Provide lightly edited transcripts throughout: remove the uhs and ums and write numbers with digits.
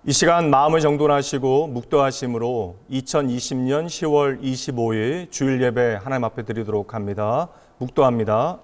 이 시간 마음을 정돈하시고 묵도하심으로 2020년 10월 25일 주일 예배 하나님 앞에 드리도록 합니다. 묵도합니다.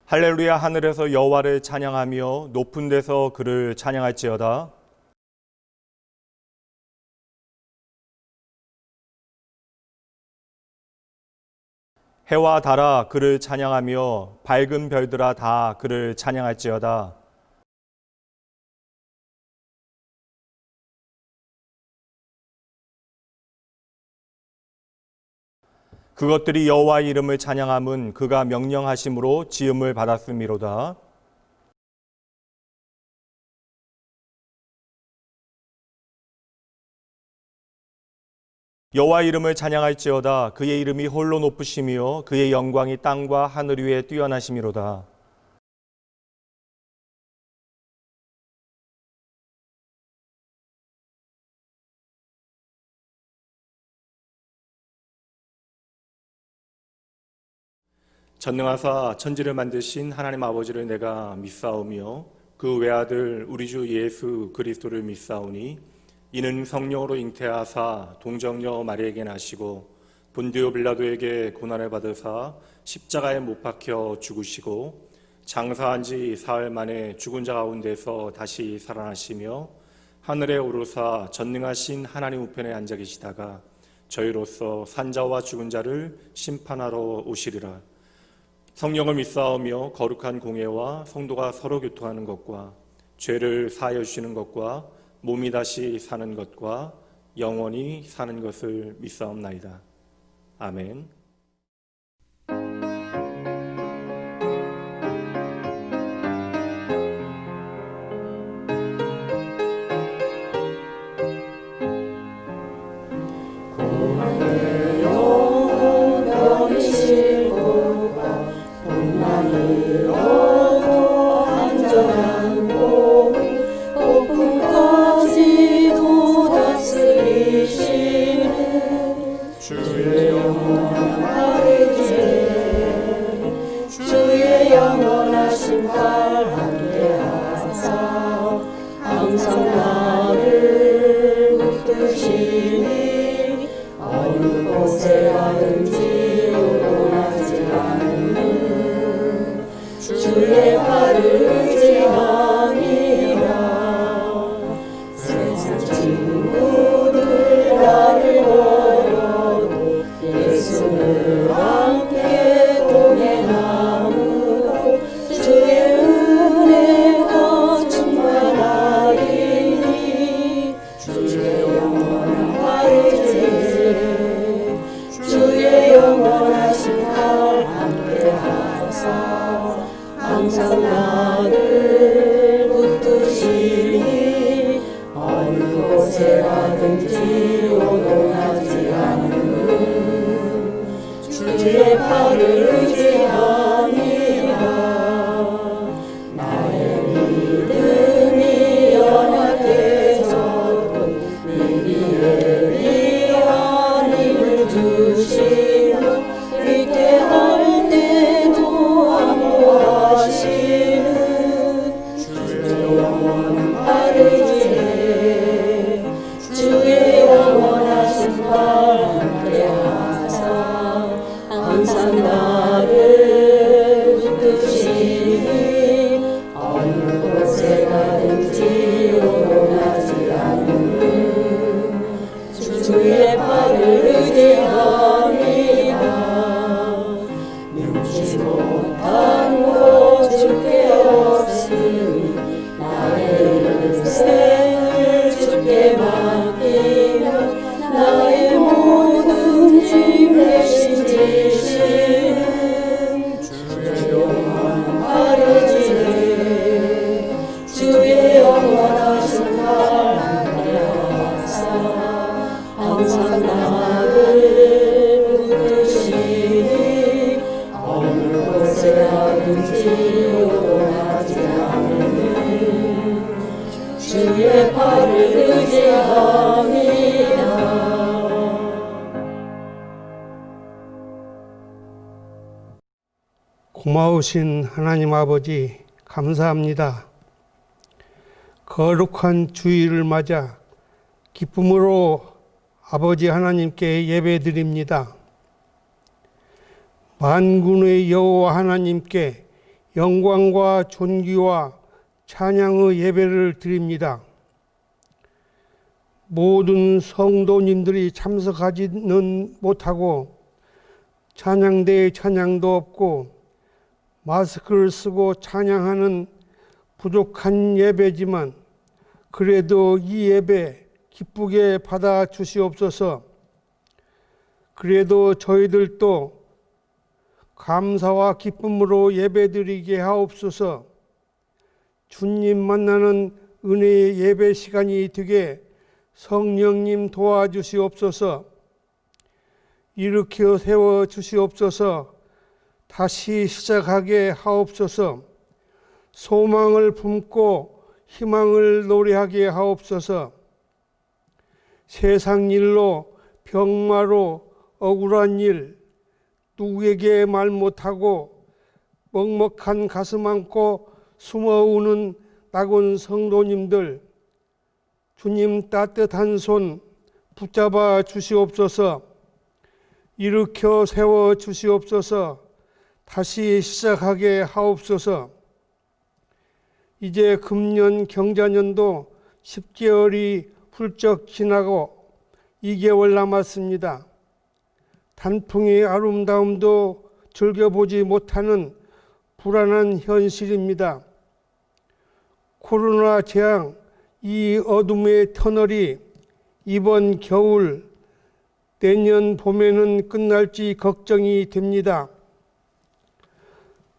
할렐루야. 하늘에서 여호와를 찬양하며 높은 데서 그를 찬양할지어다. 해와 달아 그를 찬양하며 밝은 별들아 다 그를 찬양할지어다. 그것들이 여호와의 이름을 찬양함은 그가 명령하심으로 지음을 받았음이로다. 여호와의 이름을 찬양할지어다. 그의 이름이 홀로 높으시며 그의 영광이 땅과 하늘 위에 뛰어나심이로다. 전능하사 천지를 만드신 하나님 아버지를 내가 믿사오며 그 외아들 우리 주 예수 그리스도를 믿사오니 이는 성령으로 잉태하사 동정녀 마리에게 나시고 본디오 빌라도에게 고난을 받으사 십자가에 못 박혀 죽으시고 장사한 지 사흘 만에 죽은 자 가운데서 다시 살아나시며 하늘에 오르사 전능하신 하나님 우편에 앉아 계시다가 저희로서 산자와 죽은 자를 심판하러 오시리라. 성령을 믿사오며 거룩한 공예와 성도가 서로 교통하는 것과 죄를 사하여 주시는 것과 몸이 다시 사는 것과 영원히 사는 것을 믿사옵나이다. 아멘. 고마우신 하나님 아버지 감사합니다. 거룩한 주일을 맞아 기쁨으로 아버지 하나님께 예배드립니다. 만군의 여호와 하나님께 영광과 존귀와 찬양의 예배를 드립니다. 모든 성도님들이 참석하지는 못하고 찬양대에 찬양도 없고 마스크를 쓰고 찬양하는 부족한 예배지만 그래도 이 예배 기쁘게 받아 주시옵소서. 그래도 저희들도 감사와 기쁨으로 예배드리게 하옵소서. 주님 만나는 은혜의 예배 시간이 되게 성령님 도와주시옵소서. 일으켜 세워 주시옵소서. 다시 시작하게 하옵소서. 소망을 품고 희망을 노래하게 하옵소서. 세상 일로 병마로 억울한 일 누구에게 말 못하고 먹먹한 가슴 안고 숨어 우는 낙원 성도님들 주님 따뜻한 손 붙잡아 주시옵소서. 일으켜 세워 주시옵소서. 다시 시작하게 하옵소서. 이제 금년 경자년도 10개월이 훌쩍 지나고 2개월 남았습니다. 단풍의 아름다움도 즐겨보지 못하는 불안한 현실입니다. 코로나 재앙, 이 어둠의 터널이 이번 겨울, 내년 봄에는 끝날지 걱정이 됩니다.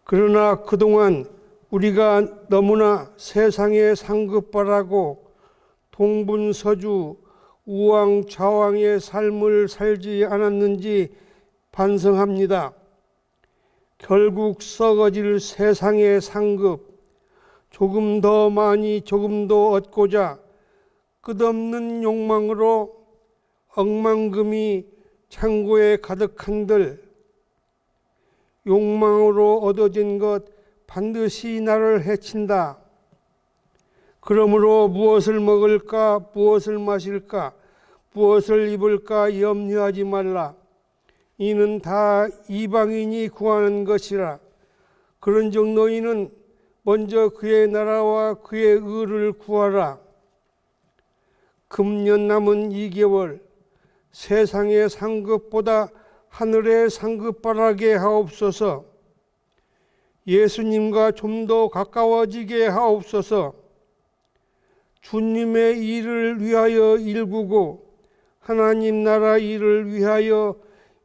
그러나 그동안 우리가 너무나 세상에 상급바라고 동분서주 우왕좌왕의 삶을 살지 않았는지 반성합니다. 결국 썩어질 세상의 상급, 조금 더 많이 조금 더 얻고자 끝없는 욕망으로 억만금이 창고에 가득한들 욕망으로 얻어진 것 반드시 나를 해친다. 그러므로 무엇을 먹을까, 무엇을 마실까, 무엇을 입을까 염려하지 말라. 이는 다 이방인이 구하는 것이라. 그런즉 너희는 먼저 그의 나라와 그의 의를 구하라. 금년 남은 2개월 세상의 상급보다 하늘의 상급바라게 하옵소서. 예수님과 좀 더 가까워지게 하옵소서. 주님의 일을 위하여 일구고 하나님 나라 일을 위하여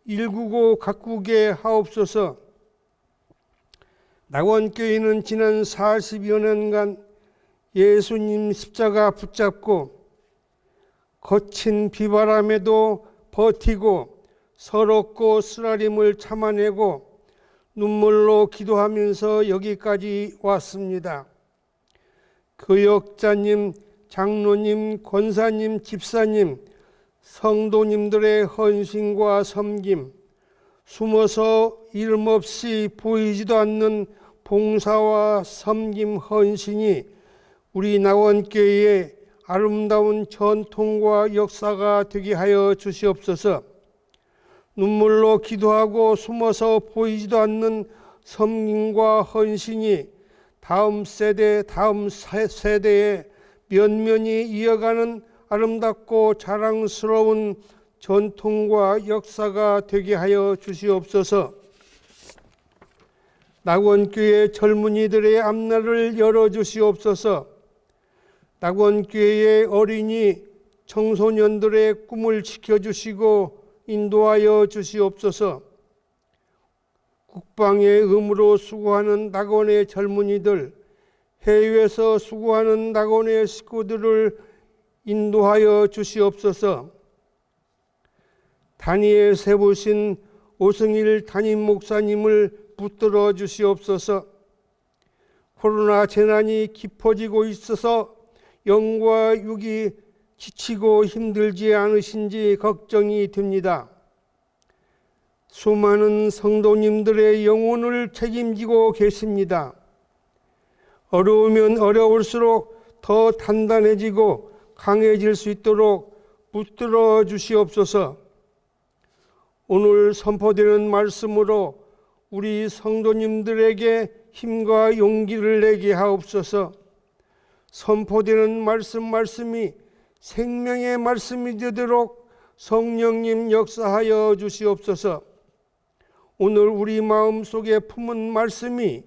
일구고 가꾸게 하옵소서. 낙원교회는 지난 40여 년간 예수님 십자가 붙잡고 거친 비바람에도 버티고 서럽고 쓰라림을 참아내고 눈물로 기도하면서 여기까지 왔습니다. 교역자님, 장로님, 권사님, 집사님, 성도님들의 헌신과 섬김, 숨어서 이름 없이 보이지도 않는 봉사와 섬김 헌신이 우리 낙원교회의 아름다운 전통과 역사가 되게 하여 주시옵소서. 눈물로 기도하고 숨어서 보이지도 않는 섬김과 헌신이 다음 세대, 다음 세대에 면면히 이어가는 아름답고 자랑스러운 전통과 역사가 되게 하여 주시옵소서. 낙원교회 젊은이들의 앞날을 열어주시옵소서. 낙원교회의 어린이 청소년들의 꿈을 지켜주시고 인도하여 주시옵소서. 국방의 의무로 수고하는 낙원의 젊은이들, 해외에서 수고하는 낙원의 식구들을 인도하여 주시옵소서. 단위에 세우신 오승일 담임 목사님을 붙들어 주시옵소서. 코로나 재난이 깊어지고 있어서 영과 육이 지치고 힘들지 않으신지 걱정이 됩니다. 수많은 성도님들의 영혼을 책임지고 계십니다. 어려우면 어려울수록 더 단단해지고 강해질 수 있도록 붙들어 주시옵소서. 오늘 선포되는 말씀으로 우리 성도님들에게 힘과 용기를 내게 하옵소서. 선포되는 말씀이 생명의 말씀이 되도록 성령님 역사하여 주시옵소서. 오늘 우리 마음속에 품은 말씀이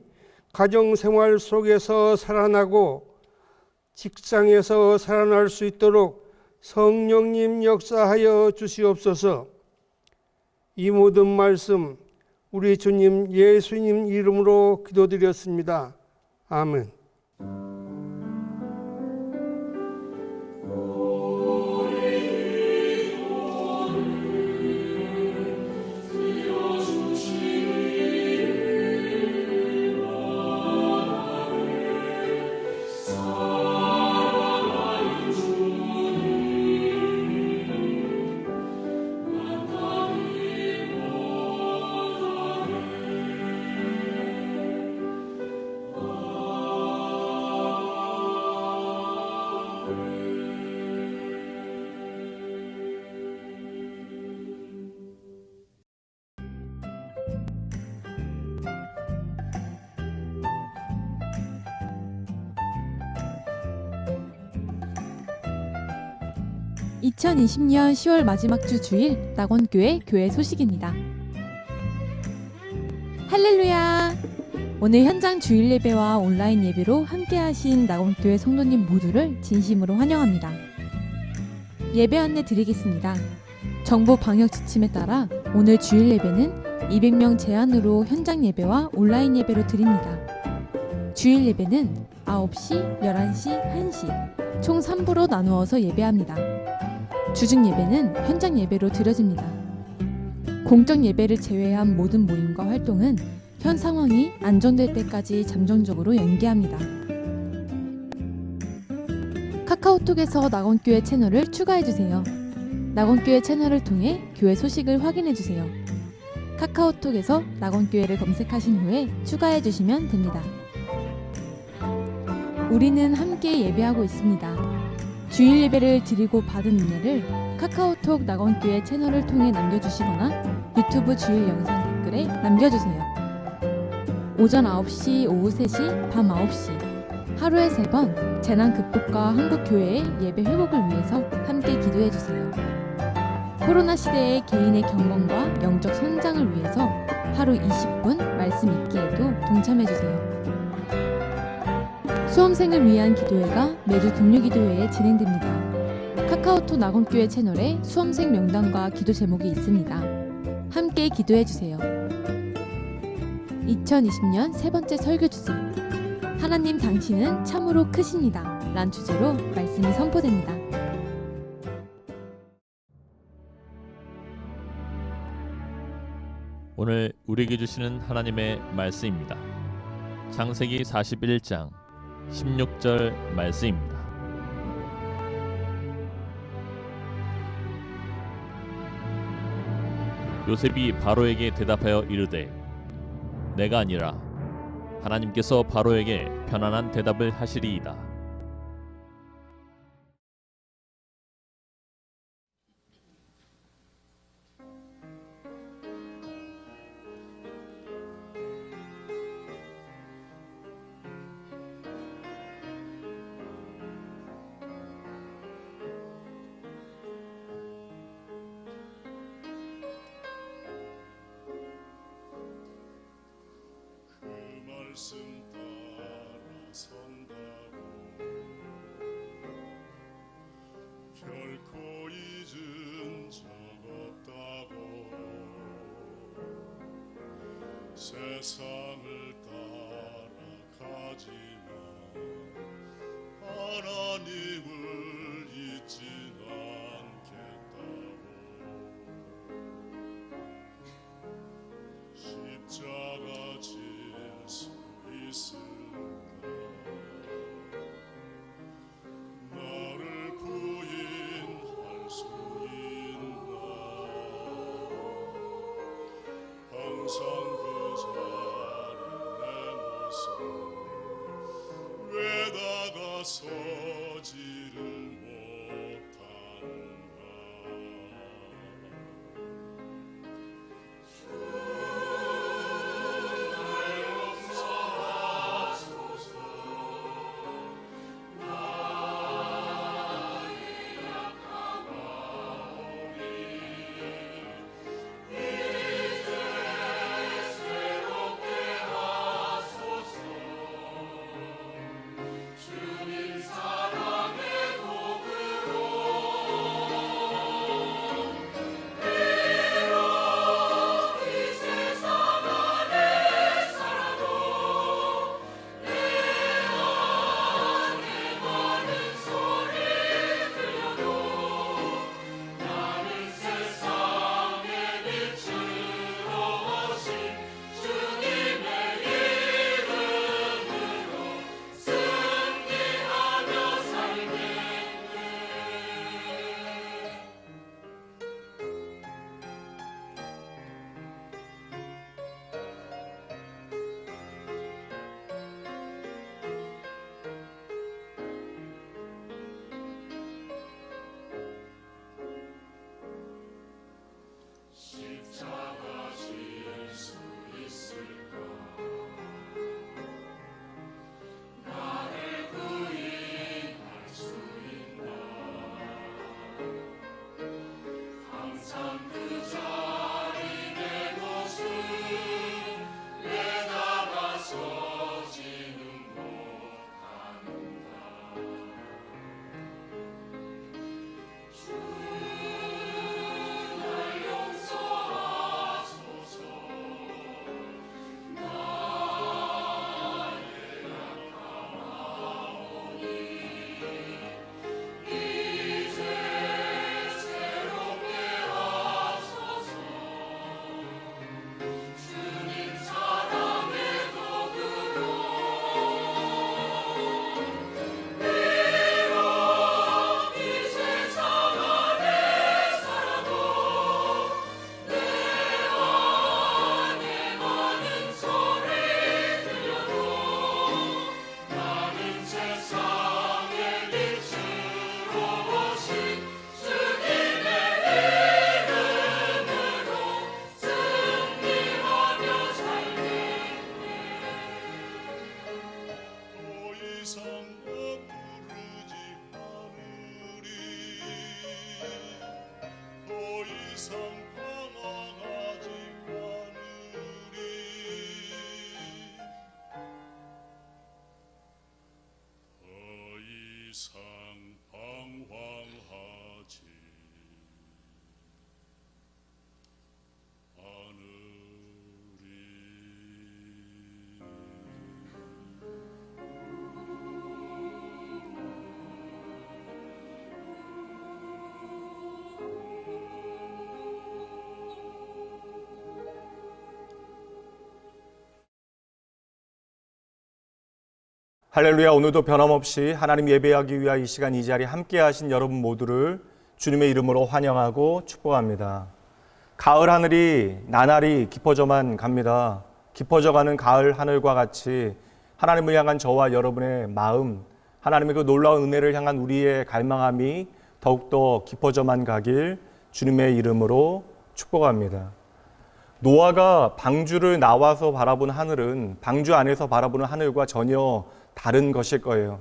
가정생활 속에서 살아나고 직장에서 살아날 수 있도록 성령님 역사하여 주시옵소서. 이 모든 말씀 우리 주님 예수님 이름으로 기도드렸습니다. 아멘. (2020년 10월) 마지막 주 주일 낙원교회 교회 소식입니다. 할렐루야! 오늘 현장 주일 예배와 온라인 예배로 함께하신 낙원교회 성도님 모두를 진심으로 환영합니다. 예배 안내 드리겠습니다. 정부 방역 지침에 따라 오늘 주일 예배는 200명 제한으로 현장 예배와 온라인 예배로 드립니다. 주일 예배는 9시, 11시, 1시 총 3부로 나누어서 예배합니다. 주중 예배는 현장 예배로 드려집니다. 공적 예배를 제외한 모든 모임과 활동은 현 상황이 안정될 때까지 잠정적으로 연기합니다. 카카오톡에서 낙원교회 채널을 추가해주세요. 낙원교회 채널을 통해 교회 소식을 확인해주세요. 카카오톡에서 낙원교회를 검색하신 후에 추가해주시면 됩니다. 우리는 함께 예배하고 있습니다. 주일 예배를 드리고 받은 은혜를 카카오톡 낙원교회 채널을 통해 남겨주시거나 유튜브 주일 영상 댓글에 남겨주세요. 오전 9시, 오후 3시, 밤 9시 하루에 3번 재난 극복과 한국교회의 예배 회복을 위해서 함께 기도해주세요. 코로나 시대의 개인의 경건과 영적 성장을 위해서 하루 20분 말씀 읽기에도 동참해주세요. 수험생을 위한 기도회가 매주 금요기도회에 진행됩니다. 카카오톡 낙원교회 채널에 수험생 명단과 기도 제목이 있습니다. 함께 기도해주세요. 2020년 세 번째 설교 주제 하나님 당신은 참으로 크십니다. 란 주제로 말씀이 선포됩니다. 오늘 우리에게 주시는 하나님의 말씀입니다. 창세기 41장 16절 말씀입니다. 요셉이 바로에게 대답하여 이르되 내가 아니라 하나님께서 바로에게 편안한 대답을 하시리이다. 말씀 따라 선다고 결코 잊은 적 없다고 세상을 따라가지만 하나님을 잊진 않겠다고 십자가 질수 있을까 나를 부인할 수 있나 항상 그 자리 내 모습 왜 다가서지를 못하 할렐루야. 오늘도 변함없이 하나님 예배하기 위한 이 시간 이 자리에 함께 하신 여러분 모두를 주님의 이름으로 환영하고 축복합니다. 가을 하늘이 나날이 깊어져만 갑니다. 깊어져가는 가을 하늘과 같이 하나님을 향한 저와 여러분의 마음, 하나님의 그 놀라운 은혜를 향한 우리의 갈망함이 더욱더 깊어져만 가길 주님의 이름으로 축복합니다. 노아가 방주를 나와서 바라본 하늘은 방주 안에서 바라보는 하늘과 전혀 다른 것일 거예요.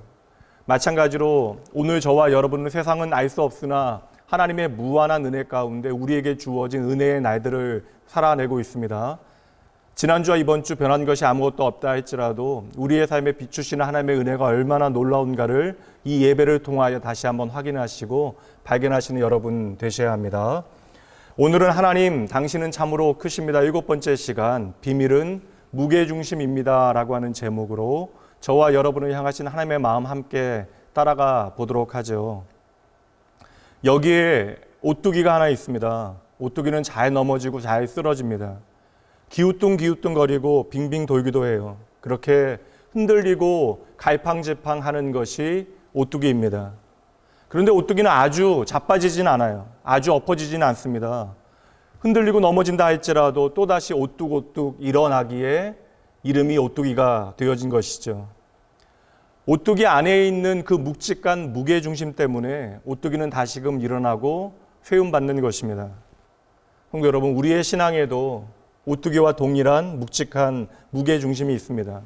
마찬가지로 오늘 저와 여러분은 세상은 알 수 없으나 하나님의 무한한 은혜 가운데 우리에게 주어진 은혜의 날들을 살아내고 있습니다. 지난주와 이번 주 변한 것이 아무것도 없다 할지라도 우리의 삶에 비추시는 하나님의 은혜가 얼마나 놀라운가를 이 예배를 통하여 다시 한번 확인하시고 발견하시는 여러분 되셔야 합니다. 오늘은 하나님 당신은 참으로 크십니다. 7번째 시간 비밀은 무게중심입니다 라고 하는 제목으로 저와 여러분을 향하신 하나님의 마음 함께 따라가 보도록 하죠. 여기에 오뚜기가 하나 있습니다. 오뚜기는 잘 넘어지고 잘 쓰러집니다. 기우뚱기우뚱거리고 빙빙 돌기도 해요. 그렇게 흔들리고 갈팡질팡하는 것이 오뚜기입니다. 그런데 오뚜기는 아주 자빠지진 않아요. 아주 엎어지진 않습니다. 흔들리고 넘어진다 할지라도 또다시 오뚝오뚝 일어나기에 이름이 오뚜기가 되어진 것이죠. 오뚜기 안에 있는 그 묵직한 무게중심 때문에 오뚜기는 다시금 일어나고 세움받는 것입니다. 성도 여러분, 우리의 신앙에도 오뚜기와 동일한 묵직한 무게중심이 있습니다.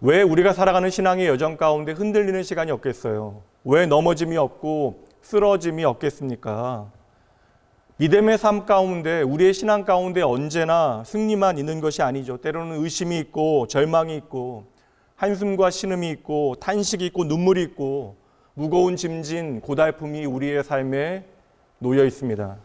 왜 우리가 살아가는 신앙의 여정 가운데 흔들리는 시간이 없겠어요? 왜 넘어짐이 없고 쓰러짐이 없겠습니까? 믿음의 삶 가운데 우리의 신앙 가운데 언제나 승리만 있는 것이 아니죠. 때로는 의심이 있고 절망이 있고 한숨과 신음이 있고 탄식이 있고 눈물이 있고 무거운 짐진 고달픔이 우리의 삶에 놓여 있습니다.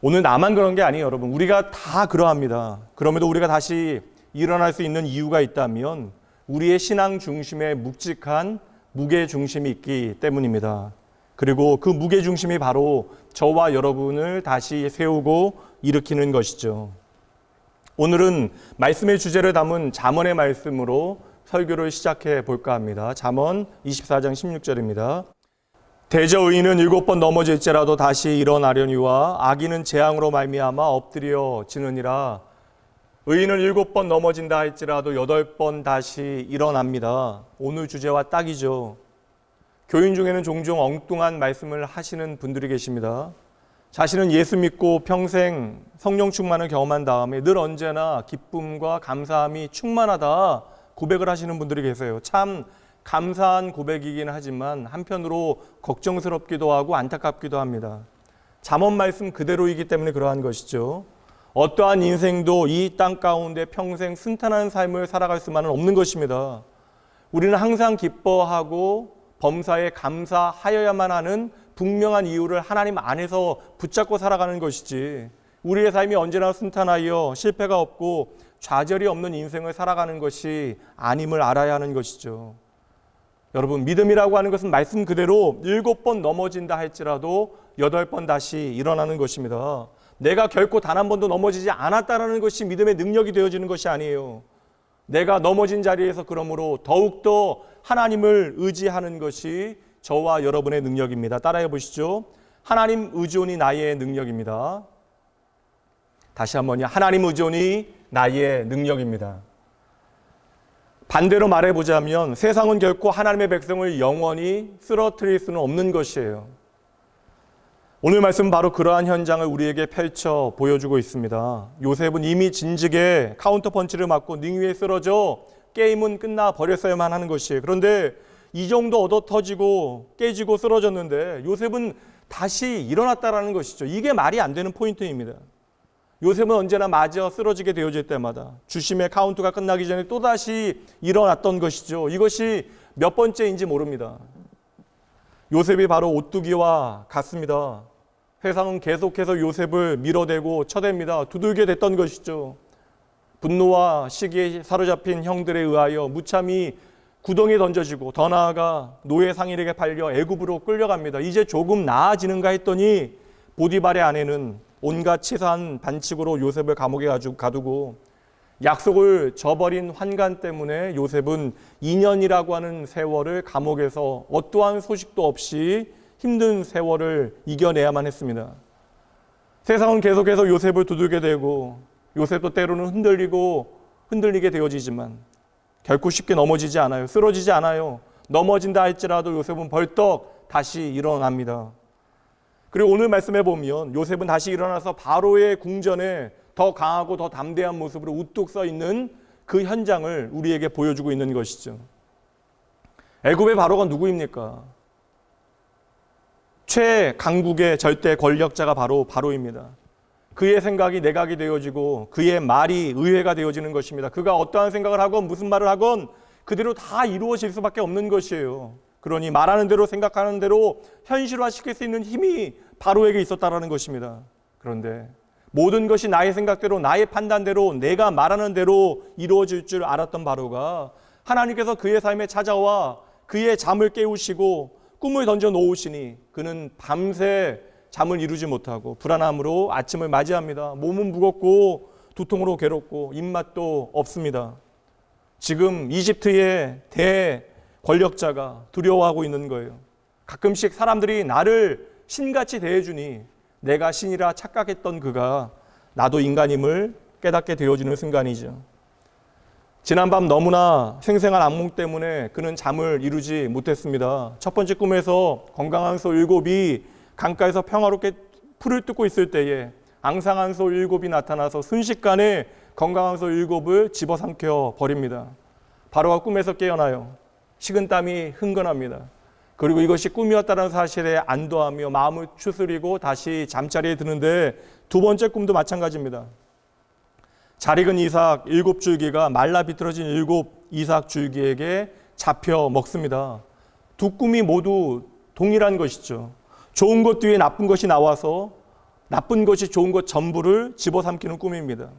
오늘 나만 그런 게 아니에요, 여러분. 우리가 다 그러합니다. 그럼에도 우리가 다시 일어날 수 있는 이유가 있다면 우리의 신앙 중심에 묵직한 무게 중심이 있기 때문입니다. 그리고 그 무게 중심이 바로 저와 여러분을 다시 세우고 일으키는 것이죠. 오늘은 말씀의 주제를 담은 잠언의 말씀으로 설교를 시작해 볼까 합니다. 잠언 24장 16절입니다. 대저 의인은 7번 넘어질지라도 다시 일어나려니와 악인은 재앙으로 말미암아 엎드려 지느니라. 의인은 7번 넘어진다 할지라도 8번 다시 일어납니다. 오늘 주제와 딱이죠. 교인 중에는 종종 엉뚱한 말씀을 하시는 분들이 계십니다. 자신은 예수 믿고 평생 성령 충만을 경험한 다음에 늘 언제나 기쁨과 감사함이 충만하다 고백을 하시는 분들이 계세요. 참 감사한 고백이긴 하지만 한편으로 걱정스럽기도 하고 안타깝기도 합니다. 잠언 말씀 그대로이기 때문에 그러한 것이죠. 어떠한 인생도 이 땅 가운데 평생 순탄한 삶을 살아갈 수만은 없는 것입니다. 우리는 항상 기뻐하고 범사에 감사하여야만 하는 분명한 이유를 하나님 안에서 붙잡고 살아가는 것이지 우리의 삶이 언제나 순탄하여 실패가 없고 좌절이 없는 인생을 살아가는 것이 아님을 알아야 하는 것이죠. 여러분, 믿음이라고 하는 것은 말씀 그대로 7번 넘어진다 할지라도 8번 다시 일어나는 것입니다. 내가 결코 단 한 번도 넘어지지 않았다는 것이 믿음의 능력이 되어지는 것이 아니에요. 내가 넘어진 자리에서 그러므로 더욱더 하나님을 의지하는 것이 저와 여러분의 능력입니다. 따라해 보시죠. 하나님 의존이 나의 능력입니다. 다시 한번요. 하나님 의존이 나의 능력입니다. 반대로 말해보자면 세상은 결코 하나님의 백성을 영원히 쓰러뜨릴 수는 없는 것이에요. 오늘 말씀은 바로 그러한 현장을 우리에게 펼쳐 보여주고 있습니다. 요셉은 이미 진즉에 카운터펀치를 맞고 능 위에 쓰러져 게임은 끝나 버렸어야만 하는 것이에요. 그런데 이 정도 얻어 터지고 깨지고 쓰러졌는데 요셉은 다시 일어났다라는 것이죠. 이게 말이 안 되는 포인트입니다. 요셉은 언제나 맞아 쓰러지게 되어질 때마다 주심의 카운트가 끝나기 전에 또다시 일어났던 것이죠. 이것이 몇 번째인지 모릅니다. 요셉이 바로 오뚜기와 같습니다. 세상은 계속해서 요셉을 밀어대고 쳐댑니다. 두들겨 댔던 것이죠. 분노와 시기에 사로잡힌 형들에 의하여 무참히 구덩이에 던져지고 더 나아가 노예 상인에게 팔려 애굽으로 끌려갑니다. 이제 조금 나아지는가 했더니 보디발의 아내는 온갖 치사한 반칙으로 요셉을 감옥에 가두고 약속을 저버린 환관 때문에 요셉은 2년이라고 하는 세월을 감옥에서 어떠한 소식도 없이 힘든 세월을 이겨내야만 했습니다. 세상은 계속해서 요셉을 두들게 되고 요셉도 때로는 흔들리게 되어지지만 결코 쉽게 넘어지지 않아요. 쓰러지지 않아요. 넘어진다 할지라도 요셉은 벌떡 다시 일어납니다. 그리고 오늘 말씀해 보면 요셉은 다시 일어나서 바로의 궁전에 더 강하고 더 담대한 모습으로 우뚝 서 있는 그 현장을 우리에게 보여주고 있는 것이죠. 애굽의 바로가 누구입니까? 최강국의 절대 권력자가 바로 바로입니다. 그의 생각이 내각이 되어지고 그의 말이 의회가 되어지는 것입니다. 그가 어떠한 생각을 하건 무슨 말을 하건 그대로 다 이루어질 수밖에 없는 것이에요. 그러니 말하는 대로 생각하는 대로 현실화시킬 수 있는 힘이 바로에게 있었다라는 것입니다. 그런데 모든 것이 나의 생각대로 나의 판단대로 내가 말하는 대로 이루어질 줄 알았던 바로가 하나님께서 그의 삶에 찾아와 그의 잠을 깨우시고 꿈을 던져 놓으시니 그는 밤새 잠을 이루지 못하고 불안함으로 아침을 맞이합니다. 몸은 무겁고 두통으로 괴롭고 입맛도 없습니다. 지금 이집트의 대권력자가 두려워하고 있는 거예요. 가끔씩 사람들이 나를 신같이 대해주니 내가 신이라 착각했던 그가 나도 인간임을 깨닫게 되어지는 순간이죠. 지난밤 너무나 생생한 악몽 때문에 그는 잠을 이루지 못했습니다. 첫 번째 꿈에서 건강한 소 7이 강가에서 평화롭게 풀을 뜯고 있을 때에 앙상한 소 7이 나타나서 순식간에 건강한 소 7을 집어삼켜 버립니다. 바로가 꿈에서 깨어나요. 식은땀이 흥건합니다. 그리고 이것이 꿈이었다는 사실에 안도하며 마음을 추스리고 다시 잠자리에 드는데 두 번째 꿈도 마찬가지입니다. 잘 익은 이삭 7줄기가 말라 비틀어진 7 이삭 줄기에게 잡혀 먹습니다. 두 꿈이 모두 동일한 것이죠. 좋은 것 뒤에 나쁜 것이 나와서 나쁜 것이 좋은 것 전부를 집어삼키는 꿈입니다.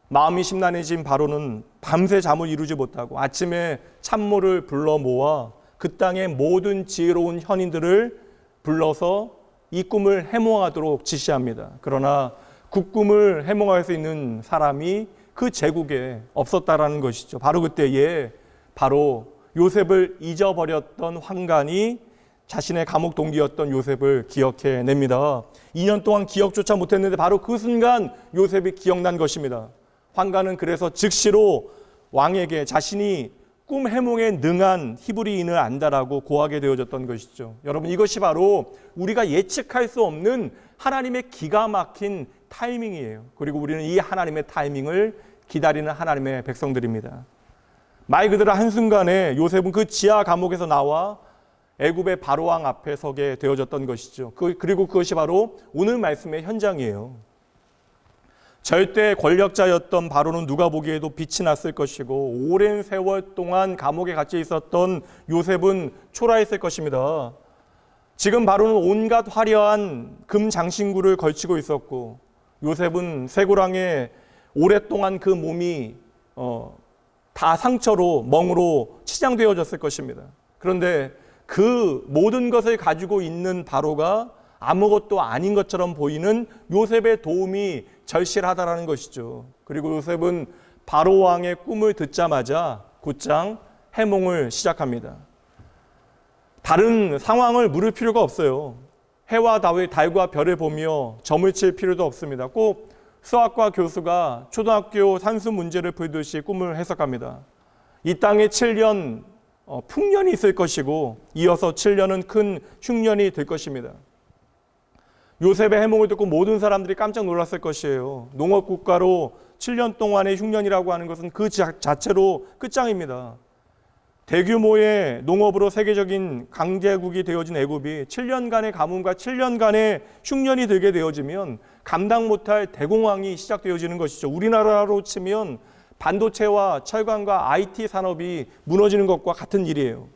마음이 심란해진 바로는 밤새 잠을 이루지 못하고 아침에 참모를 불러 모아 그 땅의 모든 지혜로운 현인들을 불러서 이 꿈을 해몽하도록 지시합니다. 그러나 그 꿈을 해몽할 수 있는 사람이 그 제국에 없었다라는 것이죠. 바로 그때에 바로 요셉을 잊어버렸던 환관이 자신의 감옥 동기였던 요셉을 기억해냅니다. 2년 동안 기억조차 못했는데 바로 그 순간 요셉이 기억난 것입니다. 환관은 그래서 즉시로 왕에게 자신이 꿈 해몽에 능한 히브리인을 안다라고 고하게 되어졌던 것이죠. 여러분, 이것이 바로 우리가 예측할 수 없는 하나님의 기가 막힌 타이밍이에요. 그리고 우리는 이 하나님의 타이밍을 기다리는 하나님의 백성들입니다. 말 그대로 한순간에 요셉은 그 지하 감옥에서 나와 애굽의 바로왕 앞에 서게 되어졌던 것이죠. 그리고 그것이 바로 오늘 말씀의 현장이에요. 절대 권력자였던 바로는 누가 보기에도 빛이 났을 것이고 오랜 세월 동안 감옥에 갇혀 있었던 요셉은 초라했을 것입니다. 지금 바로는 온갖 화려한 금 장신구를 걸치고 있었고 요셉은 쇠고랑에 오랫동안 그 몸이 다 상처로 멍으로 치장되어졌을 것입니다. 그런데 그 모든 것을 가지고 있는 바로가 아무것도 아닌 것처럼 보이는 요셉의 도움이 절실하다라는 것이죠. 그리고 요셉은 바로 왕의 꿈을 듣자마자 곧장 해몽을 시작합니다. 다른 상황을 물을 필요가 없어요. 해와 달과 별을 보며 점을 칠 필요도 없습니다. 꼭 수학과 교수가 초등학교 산수 문제를 풀듯이 꿈을 해석합니다. 이 땅에 7년 풍년이 있을 것이고 이어서 7년은 큰 흉년이 될 것입니다. 요셉의 해몽을 듣고 모든 사람들이 깜짝 놀랐을 것이에요. 농업국가로 7년 동안의 흉년이라고 하는 것은 그 자체로 끝장입니다. 대규모의 농업으로 세계적인 강대국이 되어진 애굽이 7년간의 가뭄과 7년간의 흉년이 들게 되어지면 감당 못할 대공황이 시작되어지는 것이죠. 우리나라로 치면 반도체와 철강과 IT 산업이 무너지는 것과 같은 일이에요.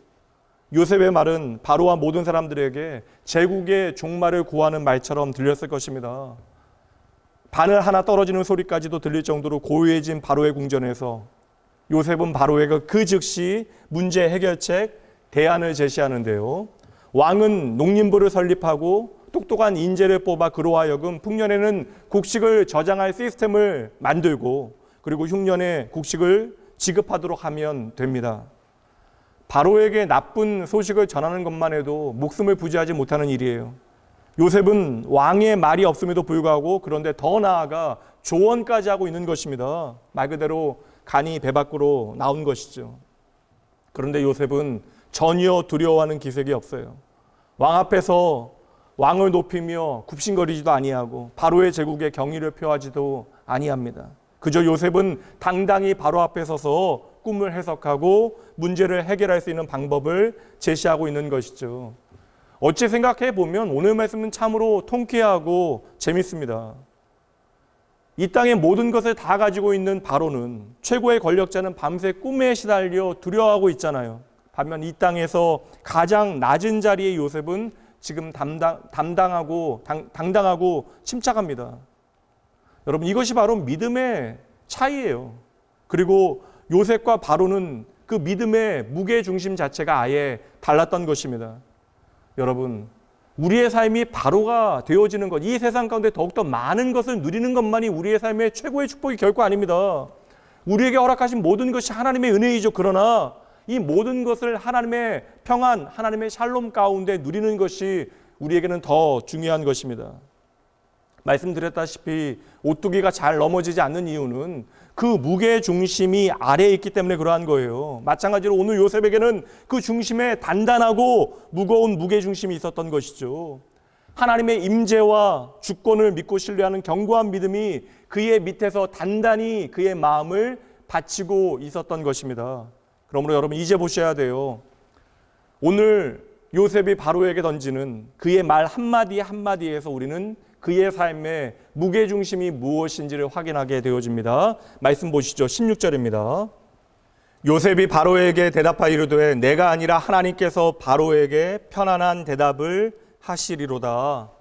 요셉의 말은 바로와 모든 사람들에게 제국의 종말을 고하는 말처럼 들렸을 것입니다. 바늘 하나 떨어지는 소리까지도 들릴 정도로 고요해진 바로의 궁전에서 요셉은 바로에게 그 즉시 문제 해결책, 대안을 제시하는데요. 왕은 농림부를 설립하고 똑똑한 인재를 뽑아 그로 하여금 풍년에는 곡식을 저장할 시스템을 만들고 그리고 흉년의 곡식을 지급하도록 하면 됩니다. 바로에게 나쁜 소식을 전하는 것만 해도 목숨을 부지하지 못하는 일이에요. 요셉은 왕의 말이 없음에도 불구하고 그런데 더 나아가 조언까지 하고 있는 것입니다. 말 그대로 간이 배 밖으로 나온 것이죠. 그런데 요셉은 전혀 두려워하는 기색이 없어요. 왕 앞에서 왕을 높이며 굽신거리지도 아니하고 바로의 제국에 경의를 표하지도 아니합니다. 그저 요셉은 당당히 바로 앞에 서서 꿈을 해석하고 문제를 해결할 수 있는 방법을 제시하고 있는 것이죠. 어찌 생각해 보면 오늘 말씀은 참으로 통쾌하고 재밌습니다. 이 땅의 모든 것을 다 가지고 있는 바로는, 최고의 권력자는 밤새 꿈에 시달려 두려워하고 있잖아요. 반면 이 땅에서 가장 낮은 자리의 요셉은 지금 당당하고 침착합니다. 여러분, 이것이 바로 믿음의 차이예요. 그리고 요셉과 바로는 그 믿음의 무게 중심 자체가 아예 달랐던 것입니다. 여러분, 우리의 삶이 바로가 되어지는 것, 이 세상 가운데 더욱더 많은 것을 누리는 것만이 우리의 삶의 최고의 축복이 결코 아닙니다. 우리에게 허락하신 모든 것이 하나님의 은혜이죠. 그러나 이 모든 것을 하나님의 평안, 하나님의 샬롬 가운데 누리는 것이 우리에게는 더 중요한 것입니다. 말씀드렸다시피 오뚜기가 잘 넘어지지 않는 이유는 그 무게 중심이 아래에 있기 때문에 그러한 거예요. 마찬가지로 오늘 요셉에게는 그 중심에 단단하고 무거운 무게 중심이 있었던 것이죠. 하나님의 임재와 주권을 믿고 신뢰하는 견고한 믿음이 그의 밑에서 단단히 그의 마음을 바치고 있었던 것입니다. 그러므로 여러분, 이제 보셔야 돼요. 오늘 요셉이 바로에게 던지는 그의 말 한마디 한마디에서 우리는 그의 삶의 무게중심이 무엇인지를 확인하게 되어집니다. 말씀 보시죠. 16절입니다. 요셉이 바로에게 대답하여 이르되 내가 아니라 하나님께서 바로에게 편안한 대답을 하시리로다.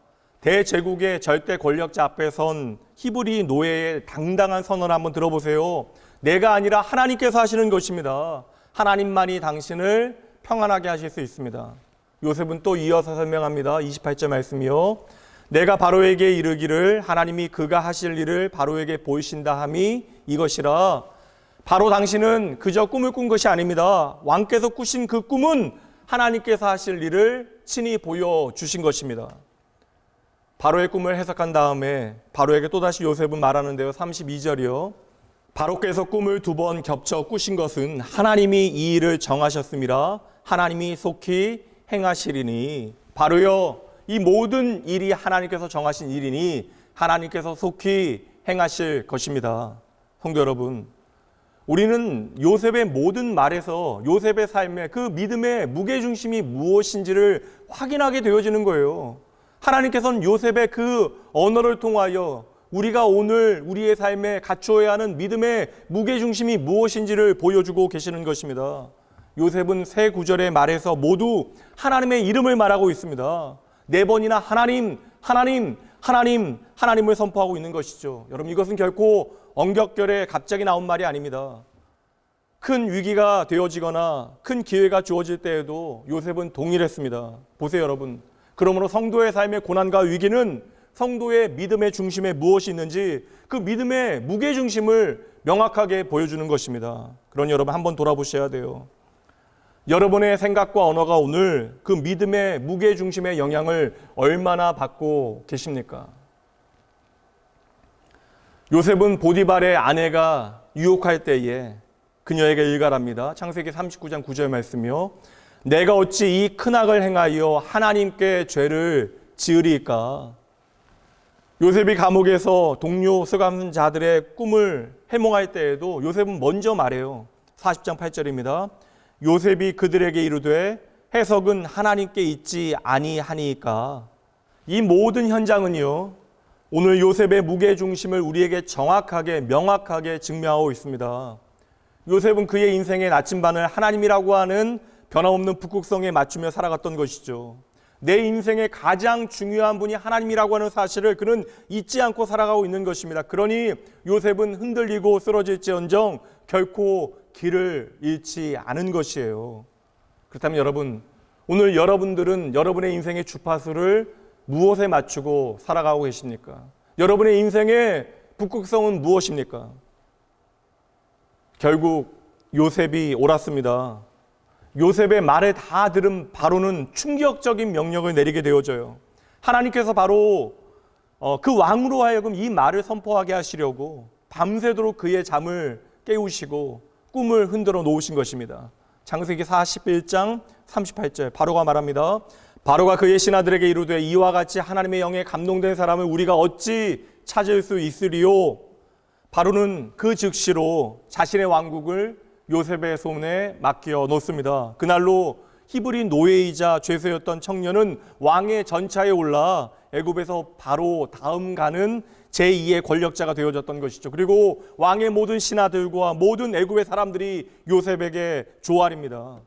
대제국의 절대 권력자 앞에 선 히브리 노예의 당당한 선언을 한번 들어보세요. 내가 아니라 하나님께서 하시는 것입니다. 하나님만이 당신을 평안하게 하실 수 있습니다. 요셉은 또 이어서 설명합니다. 28절 말씀이요. 내가 바로에게 이르기를 하나님이 그가 하실 일을 바로에게 보이신다 함이 이것이라. 바로 당신은 그저 꿈을 꾼 것이 아닙니다. 왕께서 꾸신 그 꿈은 하나님께서 하실 일을 친히 보여주신 것입니다. 바로의 꿈을 해석한 다음에 바로에게 또다시 요셉은 말하는데요. 32절이요. 바로께서 꿈을 2번 겹쳐 꾸신 것은 하나님이 이 일을 정하셨습니다. 하나님이 속히 행하시리니. 바로요, 이 모든 일이 하나님께서 정하신 일이니 하나님께서 속히 행하실 것입니다. 성도 여러분, 우리는 요셉의 모든 말에서 요셉의 삶의 그 믿음의 무게중심이 무엇인지를 확인하게 되어지는 거예요. 하나님께서는 요셉의 그 언어를 통하여 우리가 오늘 우리의 삶에 갖추어야 하는 믿음의 무게중심이 무엇인지를 보여주고 계시는 것입니다. 요셉은 세 구절의 말에서 모두 하나님의 이름을 말하고 있습니다. 4번이나 하나님, 하나님, 하나님, 하나님을 선포하고 있는 것이죠. 여러분, 이것은 결코 엉격결에 갑자기 나온 말이 아닙니다. 큰 위기가 되어지거나 큰 기회가 주어질 때에도 요셉은 동일했습니다. 보세요, 여러분. 그러므로 성도의 삶의 고난과 위기는 성도의 믿음의 중심에 무엇이 있는지 그 믿음의 무게중심을 명확하게 보여주는 것입니다. 그러니 여러분, 한번 돌아보셔야 돼요. 여러분의 생각과 언어가 오늘 그 믿음의 무게중심의 영향을 얼마나 받고 계십니까? 요셉은 보디발의 아내가 유혹할 때에 그녀에게 일갈합니다. 창세기 39장 9절 말씀이요. 내가 어찌 이 큰 악을 행하여 하나님께 죄를 지으리까? 요셉이 감옥에서 동료 수감자들의 꿈을 해몽할 때에도 요셉은 먼저 말해요. 40장 8절입니다. 요셉이 그들에게 이르되 해석은 하나님께 있지 아니하니까. 이 모든 현장은요, 오늘 요셉의 무게중심을 우리에게 정확하게 명확하게 증명하고 있습니다. 요셉은 그의 인생의 나침반을 하나님이라고 하는 변함없는 북극성에 맞추며 살아갔던 것이죠. 내 인생의 가장 중요한 분이 하나님이라고 하는 사실을 그는 잊지 않고 살아가고 있는 것입니다. 그러니 요셉은 흔들리고 쓰러질지언정 결코 길을 잃지 않은 것이에요. 그렇다면 여러분, 오늘 여러분들은 여러분의 인생의 주파수를 무엇에 맞추고 살아가고 계십니까? 여러분의 인생의 북극성은 무엇입니까? 결국 요셉이 옳았습니다. 요셉의 말에 다 들은 바로는 충격적인 명령을 내리게 되어져요. 하나님께서 바로 그 왕으로 하여금 이 말을 선포하게 하시려고 밤새도록 그의 잠을 깨우시고 꿈을 흔들어 놓으신 것입니다. 창세기 41장 38절 바로가 말합니다. 바로가 그의 신하들에게 이르되 이와 같이 하나님의 영에 감동된 사람을 우리가 어찌 찾을 수 있으리요? 바로는 그 즉시로 자신의 왕국을 요셉의 손에 맡겨 놓습니다. 그날로 히브리 노예이자 죄수였던 청년은 왕의 전차에 올라 애굽에서 바로 다음 가는 제2의 권력자가 되어졌던 것이죠. 그리고 왕의 모든 신하들과 모든 애굽의 사람들이 요셉에게 조아립니다.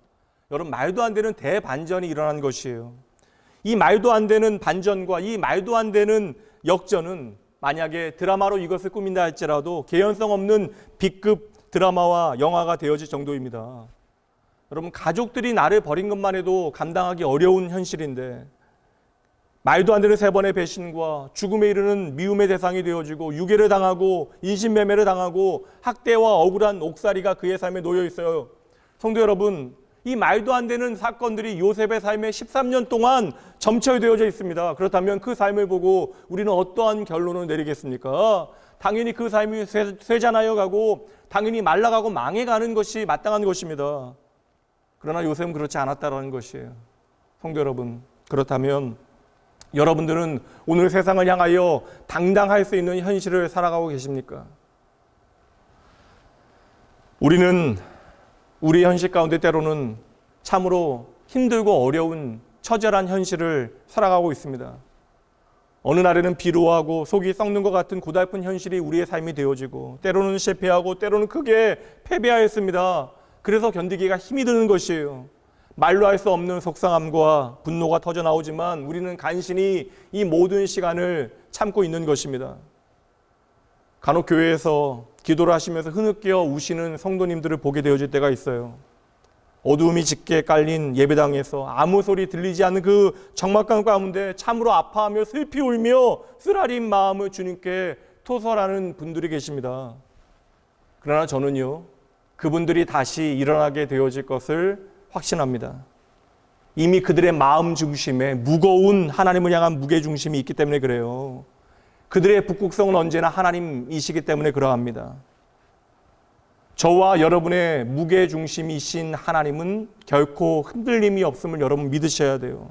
여러분, 말도 안 되는 대반전이 일어난 것이에요. 이 말도 안 되는 반전과 이 말도 안 되는 역전은 만약에 드라마로 이것을 꾸민다 할지라도 개연성 없는 B급 드라마와 영화가 되어질 정도입니다. 여러분, 가족들이 나를 버린 것만 해도 감당하기 어려운 현실인데 말도 안 되는 3번의 배신과 죽음에 이르는 미움의 대상이 되어지고 유괴를 당하고 인신매매를 당하고 학대와 억울한 옥살이가 그의 삶에 놓여 있어요. 성도 여러분, 이 말도 안 되는 사건들이 요셉의 삶에 13년 동안 점철되어져 있습니다. 그렇다면 그 삶을 보고 우리는 어떠한 결론을 내리겠습니까? 당연히 그 삶이 쇠잔하여 가고 당연히 말라가고 망해가는 것이 마땅한 것입니다. 그러나 요셉은 그렇지 않았다는 것이에요. 성도 여러분, 그렇다면 여러분들은 오늘 세상을 향하여 당당할 수 있는 현실을 살아가고 계십니까? 우리는 우리 현실 가운데 때로는 참으로 힘들고 어려운 처절한 현실을 살아가고 있습니다. 어느 날에는 비루하고 속이 썩는 것 같은 고달픈 현실이 우리의 삶이 되어지고 때로는 실패하고 때로는 크게 패배하였습니다. 그래서 견디기가 힘이 드는 것이에요. 말로 할 수 없는 속상함과 분노가 터져 나오지만 우리는 간신히 이 모든 시간을 참고 있는 것입니다. 간혹 교회에서 기도를 하시면서 흐느껴 우시는 성도님들을 보게 되어질 때가 있어요. 어두움이 짙게 깔린 예배당에서 아무 소리 들리지 않는 그 적막감 가운데 참으로 아파하며 슬피 울며 쓰라린 마음을 주님께 토설하는 분들이 계십니다. 그러나 저는요, 그분들이 다시 일어나게 되어질 것을 확신합니다. 이미 그들의 마음 중심에 무거운 하나님을 향한 무게 중심이 있기 때문에 그래요. 그들의 북극성은 언제나 하나님이시기 때문에 그러합니다. 저와 여러분의 무게 중심이신 하나님은 결코 흔들림이 없음을 여러분 믿으셔야 돼요.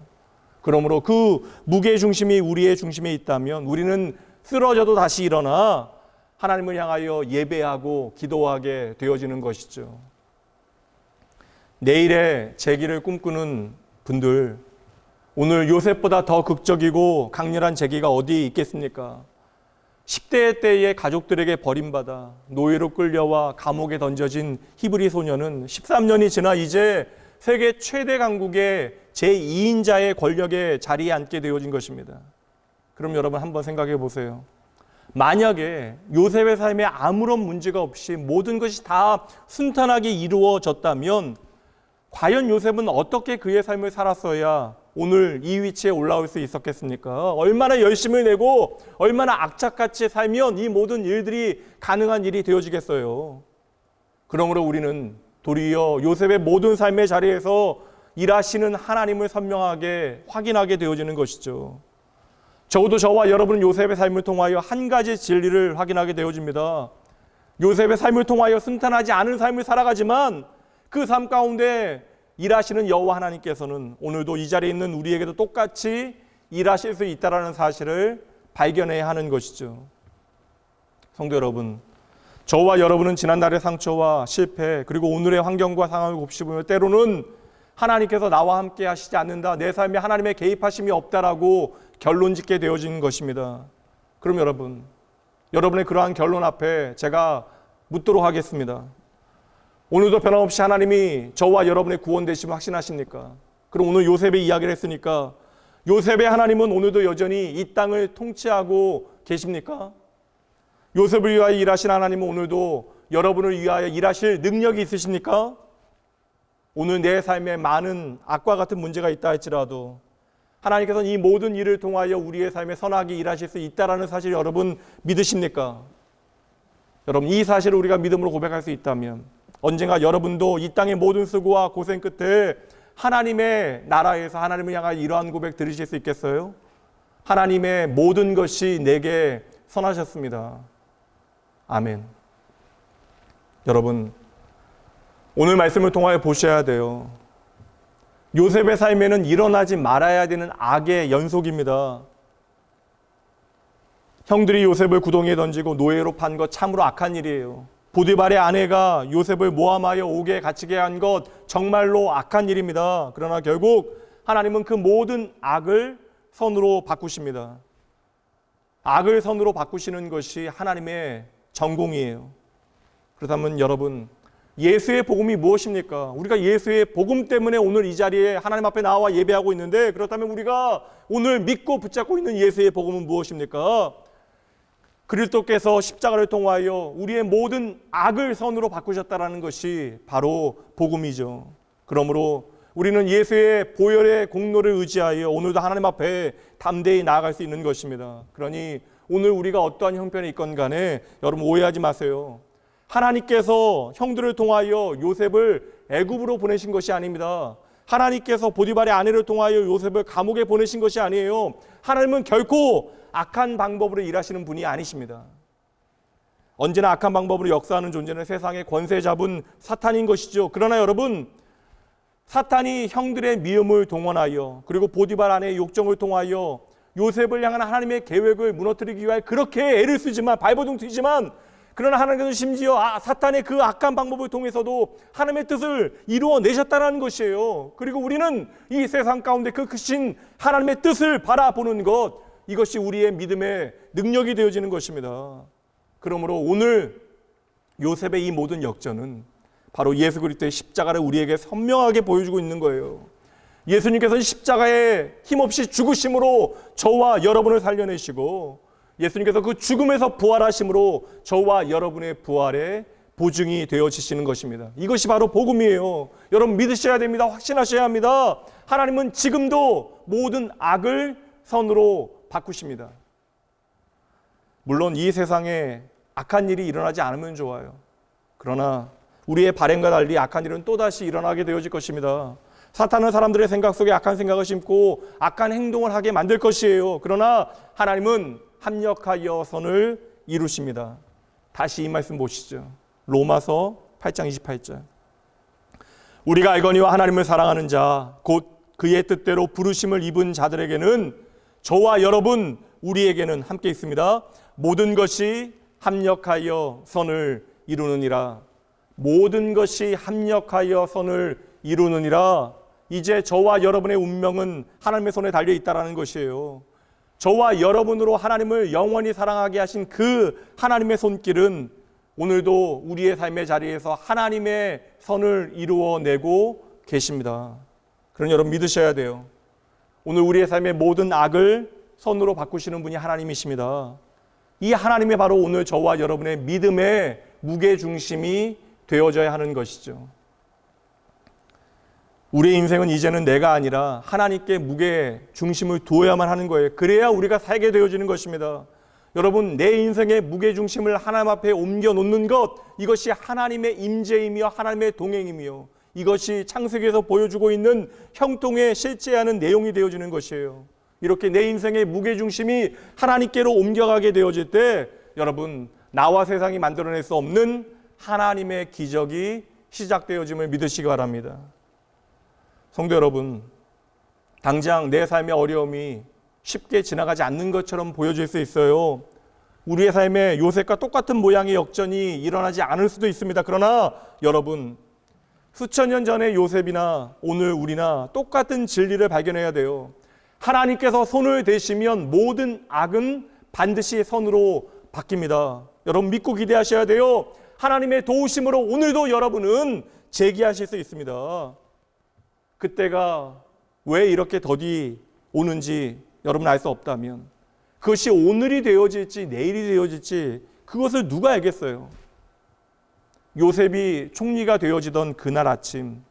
그러므로 그 무게 중심이 우리의 중심에 있다면 우리는 쓰러져도 다시 일어나 하나님을 향하여 예배하고 기도하게 되어지는 것이죠. 내일의 재기를 꿈꾸는 분들, 오늘 요셉보다 더 극적이고 강렬한 재기가 어디 있겠습니까? 10대 때의 가족들에게 버림받아 노예로 끌려와 감옥에 던져진 히브리 소녀는 13년이 지나 이제 세계 최대 강국의 제2인자의 권력에 자리에 앉게 되어진 것입니다. 그럼 여러분 한번 생각해 보세요. 만약에 요셉의 삶에 아무런 문제가 없이 모든 것이 다 순탄하게 이루어졌다면 과연 요셉은 어떻게 그의 삶을 살았어야 오늘 이 위치에 올라올 수 있었겠습니까? 얼마나 열심을 내고 얼마나 악착같이 살면 이 모든 일들이 가능한 일이 되어지겠어요. 그러므로 우리는 도리어 요셉의 모든 삶의 자리에서 일하시는 하나님을 선명하게 확인하게 되어지는 것이죠. 적어도 저와 여러분은 요셉의 삶을 통하여 한 가지 진리를 확인하게 되어집니다. 요셉의 삶을 통하여 순탄하지 않은 삶을 살아가지만 그 삶 가운데 일하시는 여호와 하나님께서는 오늘도 이 자리에 있는 우리에게도 똑같이 일하실 수 있다는 사실을 발견해야 하는 것이죠. 성도 여러분, 저와 여러분은 지난날의 상처와 실패 그리고 오늘의 환경과 상황을 곱씹으며 때로는 하나님께서 나와 함께 하시지 않는다, 내 삶에 하나님의 개입하심이 없다라고 결론짓게 되어지는 것입니다. 그럼 여러분의 그러한 결론 앞에 제가 묻도록 하겠습니다. 오늘도 변함없이 하나님이 저와 여러분의 구원 되심을 확신하십니까? 그럼 오늘 요셉의 이야기를 했으니까 요셉의 하나님은 오늘도 여전히 이 땅을 통치하고 계십니까? 요셉을 위하여 일하신 하나님은 오늘도 여러분을 위하여 일하실 능력이 있으십니까? 오늘 내 삶에 많은 악과 같은 문제가 있다 할지라도 하나님께서는 이 모든 일을 통하여 우리의 삶에 선하게 일하실 수 있다는 사실 여러분 믿으십니까? 여러분, 이 사실을 우리가 믿음으로 고백할 수 있다면 언젠가 여러분도 이 땅의 모든 수고와 고생 끝에 하나님의 나라에서 하나님을 향한 이러한 고백 들으실 수 있겠어요? 하나님의 모든 것이 내게 선하셨습니다. 아멘. 여러분, 오늘 말씀을 통하여 보셔야 돼요. 요셉의 삶에는 일어나지 말아야 되는 악의 연속입니다. 형들이 요셉을 구덩이에 던지고 노예로 판 것 참으로 악한 일이에요. 보디발의 아내가 요셉을 모함하여 옥에 갇히게 한 것 정말로 악한 일입니다. 그러나 결국 하나님은 그 모든 악을 선으로 바꾸십니다. 악을 선으로 바꾸시는 것이 하나님의 전공이에요. 그렇다면 여러분, 예수의 복음이 무엇입니까? 우리가 예수의 복음 때문에 오늘 이 자리에 하나님 앞에 나와 예배하고 있는데, 그렇다면 우리가 오늘 믿고 붙잡고 있는 예수의 복음은 무엇입니까? 그리스도께서 십자가를 통하여 우리의 모든 악을 선으로 바꾸셨다라는 것이 바로 복음이죠. 그러므로 우리는 예수의 보혈의 공로를 의지하여 오늘도 하나님 앞에 담대히 나아갈 수 있는 것입니다. 그러니 오늘 우리가 어떠한 형편에 있건 간에 여러분 오해하지 마세요. 하나님께서 형들을 통하여 요셉을 애굽으로 보내신 것이 아닙니다. 하나님께서 보디발의 아내를 통하여 요셉을 감옥에 보내신 것이 아니에요. 하나님은 결코 악한 방법으로 일하시는 분이 아니십니다. 언제나 악한 방법으로 역사하는 존재는 세상의 권세 잡은 사탄인 것이죠. 그러나 여러분, 사탄이 형들의 미움을 동원하여 그리고 보디발 아내의 욕정을 통하여 요셉을 향한 하나님의 계획을 무너뜨리기 위하여 그렇게 애를 쓰지만, 발버둥 튀지만, 그러나 하나님께서는 심지어 사탄의 그 악한 방법을 통해서도 하나님의 뜻을 이루어내셨다는 것이에요. 그리고 우리는 이 세상 가운데 그 크신 하나님의 뜻을 바라보는 것, 이것이 우리의 믿음의 능력이 되어지는 것입니다. 그러므로 오늘 요셉의 이 모든 역전은 바로 예수 그리스도의 십자가를 우리에게 선명하게 보여주고 있는 거예요. 예수님께서는 십자가에 힘없이 죽으심으로 저와 여러분을 살려내시고, 예수님께서 그 죽음에서 부활하심으로 저와 여러분의 부활의 보증이 되어지시는 것입니다. 이것이 바로 복음이에요. 여러분 믿으셔야 됩니다. 확신하셔야 합니다. 하나님은 지금도 모든 악을 선으로 바꾸십니다. 물론 이 세상에 악한 일이 일어나지 않으면 좋아요. 그러나 우리의 바램과 달리 악한 일은 또다시 일어나게 되어질 것입니다. 사탄은 사람들의 생각 속에 악한 생각을 심고 악한 행동을 하게 만들 것이에요. 그러나 하나님은 합력하여 선을 이루십니다. 다시 이 말씀 보시죠. 로마서 8장 28절. 우리가 알거니와 하나님을 사랑하는 자 곧 그의 뜻대로 부르심을 입은 자들에게는, 저와 여러분 우리에게는 함께 있습니다. 모든 것이 합력하여 선을 이루느니라. 모든 것이 합력하여 선을 이루느니라. 이제 저와 여러분의 운명은 하나님의 손에 달려 있다라는 것이에요. 저와 여러분으로 하나님을 영원히 사랑하게 하신 그 하나님의 손길은 오늘도 우리의 삶의 자리에서 하나님의 선을 이루어내고 계십니다. 그러니 여러분 믿으셔야 돼요. 오늘 우리의 삶의 모든 악을 선으로 바꾸시는 분이 하나님이십니다. 이 하나님이 바로 오늘 저와 여러분의 믿음의 무게중심이 되어져야 하는 것이죠. 우리의 인생은 이제는 내가 아니라 하나님께 무게 중심을 두어야만 하는 거예요. 그래야 우리가 살게 되어지는 것입니다. 여러분, 내 인생의 무게 중심을 하나님 앞에 옮겨 놓는 것, 이것이 하나님의 임재이며 하나님의 동행이며 이것이 창세기에서 보여주고 있는 형통에 실제하는 내용이 되어지는 것이에요. 이렇게 내 인생의 무게 중심이 하나님께로 옮겨가게 되어질 때 여러분, 나와 세상이 만들어낼 수 없는 하나님의 기적이 시작되어짐을 믿으시기 바랍니다. 성도 여러분, 당장 내 삶의 어려움이 쉽게 지나가지 않는 것처럼 보여질 수 있어요. 우리의 삶에 요셉과 똑같은 모양의 역전이 일어나지 않을 수도 있습니다. 그러나 여러분, 수천 년 전의 요셉이나 오늘 우리나 똑같은 진리를 발견해야 돼요. 하나님께서 손을 대시면 모든 악은 반드시 선으로 바뀝니다. 여러분 믿고 기대하셔야 돼요. 하나님의 도우심으로 오늘도 여러분은 재기하실 수 있습니다. 그때가 왜 이렇게 더디 오는지 여러분 알 수 없다면, 그것이 오늘이 되어질지 내일이 되어질지 그것을 누가 알겠어요? 요셉이 총리가 되어지던 그날 아침,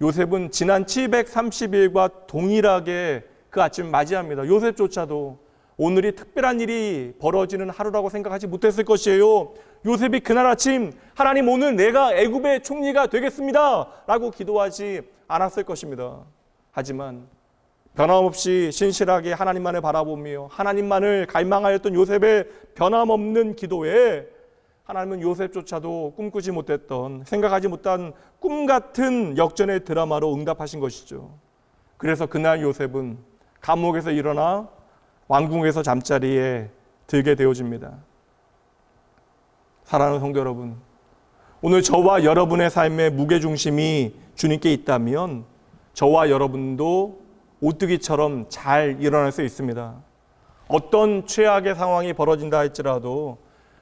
요셉은 지난 730일과 동일하게 그 아침을 맞이합니다. 요셉조차도 오늘이 특별한 일이 벌어지는 하루라고 생각하지 못했을 것이에요. 요셉이 그날 아침 하나님 오늘 내가 애굽의 총리가 되겠습니다 라고 기도하지 않았을 것입니다. 하지만 변함없이 신실하게 하나님만을 바라보며 하나님만을 갈망하였던 요셉의 변함없는 기도에 하나님은 요셉조차도 꿈꾸지 못했던, 생각하지 못한 꿈같은 역전의 드라마로 응답하신 것이죠. 그래서 그날 요셉은 감옥에서 일어나 왕궁에서 잠자리에 들게 되어집니다. 사랑하는 성도 여러분, 오늘 저와 여러분의 삶의 무게중심이 주님께 있다면 저와 여러분도 오뚜기처럼 잘 일어날 수 있습니다. 어떤 최악의 상황이 벌어진다 할지라도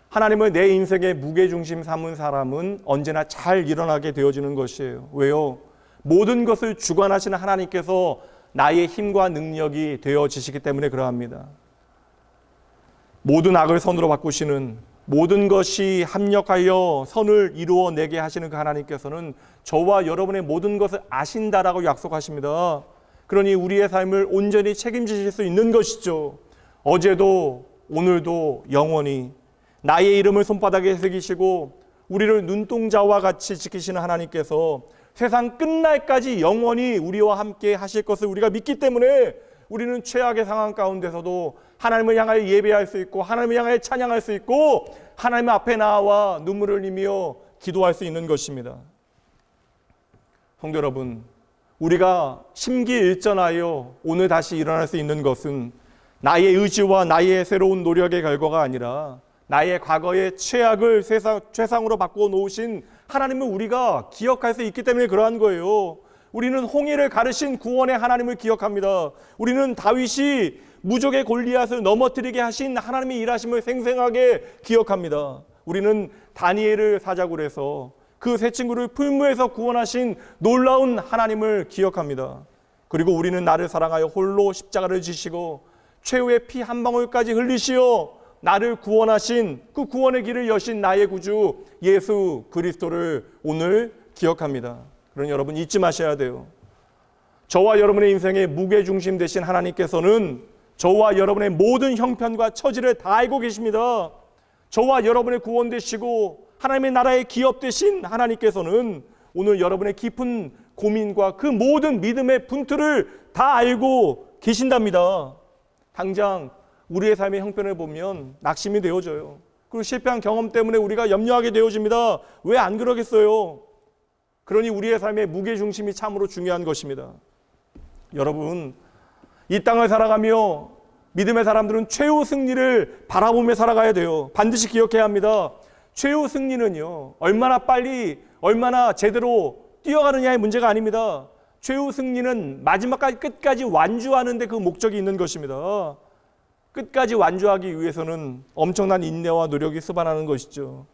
하나님을 내 인생의 무게중심 삼은 사람은 언제나 잘 일어나게 되어지는 것이에요. 왜요? 모든 것을 주관하시는 하나님께서 나의 힘과 능력이 되어지시기 때문에 그러합니다. 모든 악을 선으로 바꾸시는, 모든 것이 합력하여 선을 이루어내게 하시는 그 하나님께서는 저와 여러분의 모든 것을 아신다라고 약속하십니다. 그러니 우리의 삶을 온전히 책임지실 수 있는 것이죠. 어제도 오늘도 영원히 나의 이름을 손바닥에 새기시고 우리를 눈동자와 같이 지키시는 하나님께서 세상 끝날까지 영원히 우리와 함께 하실 것을 우리가 믿기 때문에 우리는 최악의 상황 가운데서도 하나님을 향하여 예배할 수 있고 하나님을 향하여 찬양할 수 있고 하나님 앞에 나와 눈물을 흘리며 기도할 수 있는 것입니다. 성도 여러분, 우리가 심기일전하여 오늘 다시 일어날 수 있는 것은 나의 의지와 나의 새로운 노력의 결과가 아니라 나의 과거의 최악을 최상으로 바꾸어 놓으신 하나님을 우리가 기억할 수 있기 때문에 그러한 거예요. 우리는 홍해를 가르신 구원의 하나님을 기억합니다. 우리는 다윗이 무적의 골리앗을 넘어뜨리게 하신 하나님의 일하심을 생생하게 기억합니다. 우리는 다니엘을 사자굴 해서 그 세 친구를 풀무에서 구원하신 놀라운 하나님을 기억합니다. 그리고 우리는 나를 사랑하여 홀로 십자가를 지시고 최후의 피 한 방울까지 흘리시어 나를 구원하신 그 구원의 길을 여신 나의 구주 예수 그리스도를 오늘 기억합니다. 그러니 여러분 잊지 마셔야 돼요. 저와 여러분의 인생의 무게중심 되신 하나님께서는 저와 여러분의 모든 형편과 처지를 다 알고 계십니다. 저와 여러분의 구원 되시고 하나님의 나라의 기업 되신 하나님께서는 오늘 여러분의 깊은 고민과 그 모든 믿음의 분투를 다 알고 계신답니다. 당장 우리의 삶의 형편을 보면 낙심이 되어져요. 그리고 실패한 경험 때문에 우리가 염려하게 되어집니다. 왜 안 그러겠어요? 그러니 우리의 삶의 무게중심이 참으로 중요한 것입니다. 여러분, 이 땅을 살아가며 믿음의 사람들은 최후 승리를 바라보며 살아가야 돼요. 반드시 기억해야 합니다. 최후 승리는요, 얼마나 빨리, 얼마나 제대로 뛰어가느냐의 문제가 아닙니다. 최후 승리는 마지막까지 끝까지 완주하는 데 그 목적이 있는 것입니다. 끝까지 완주하기 위해서는 엄청난 인내와 노력이 수반하는 것이죠.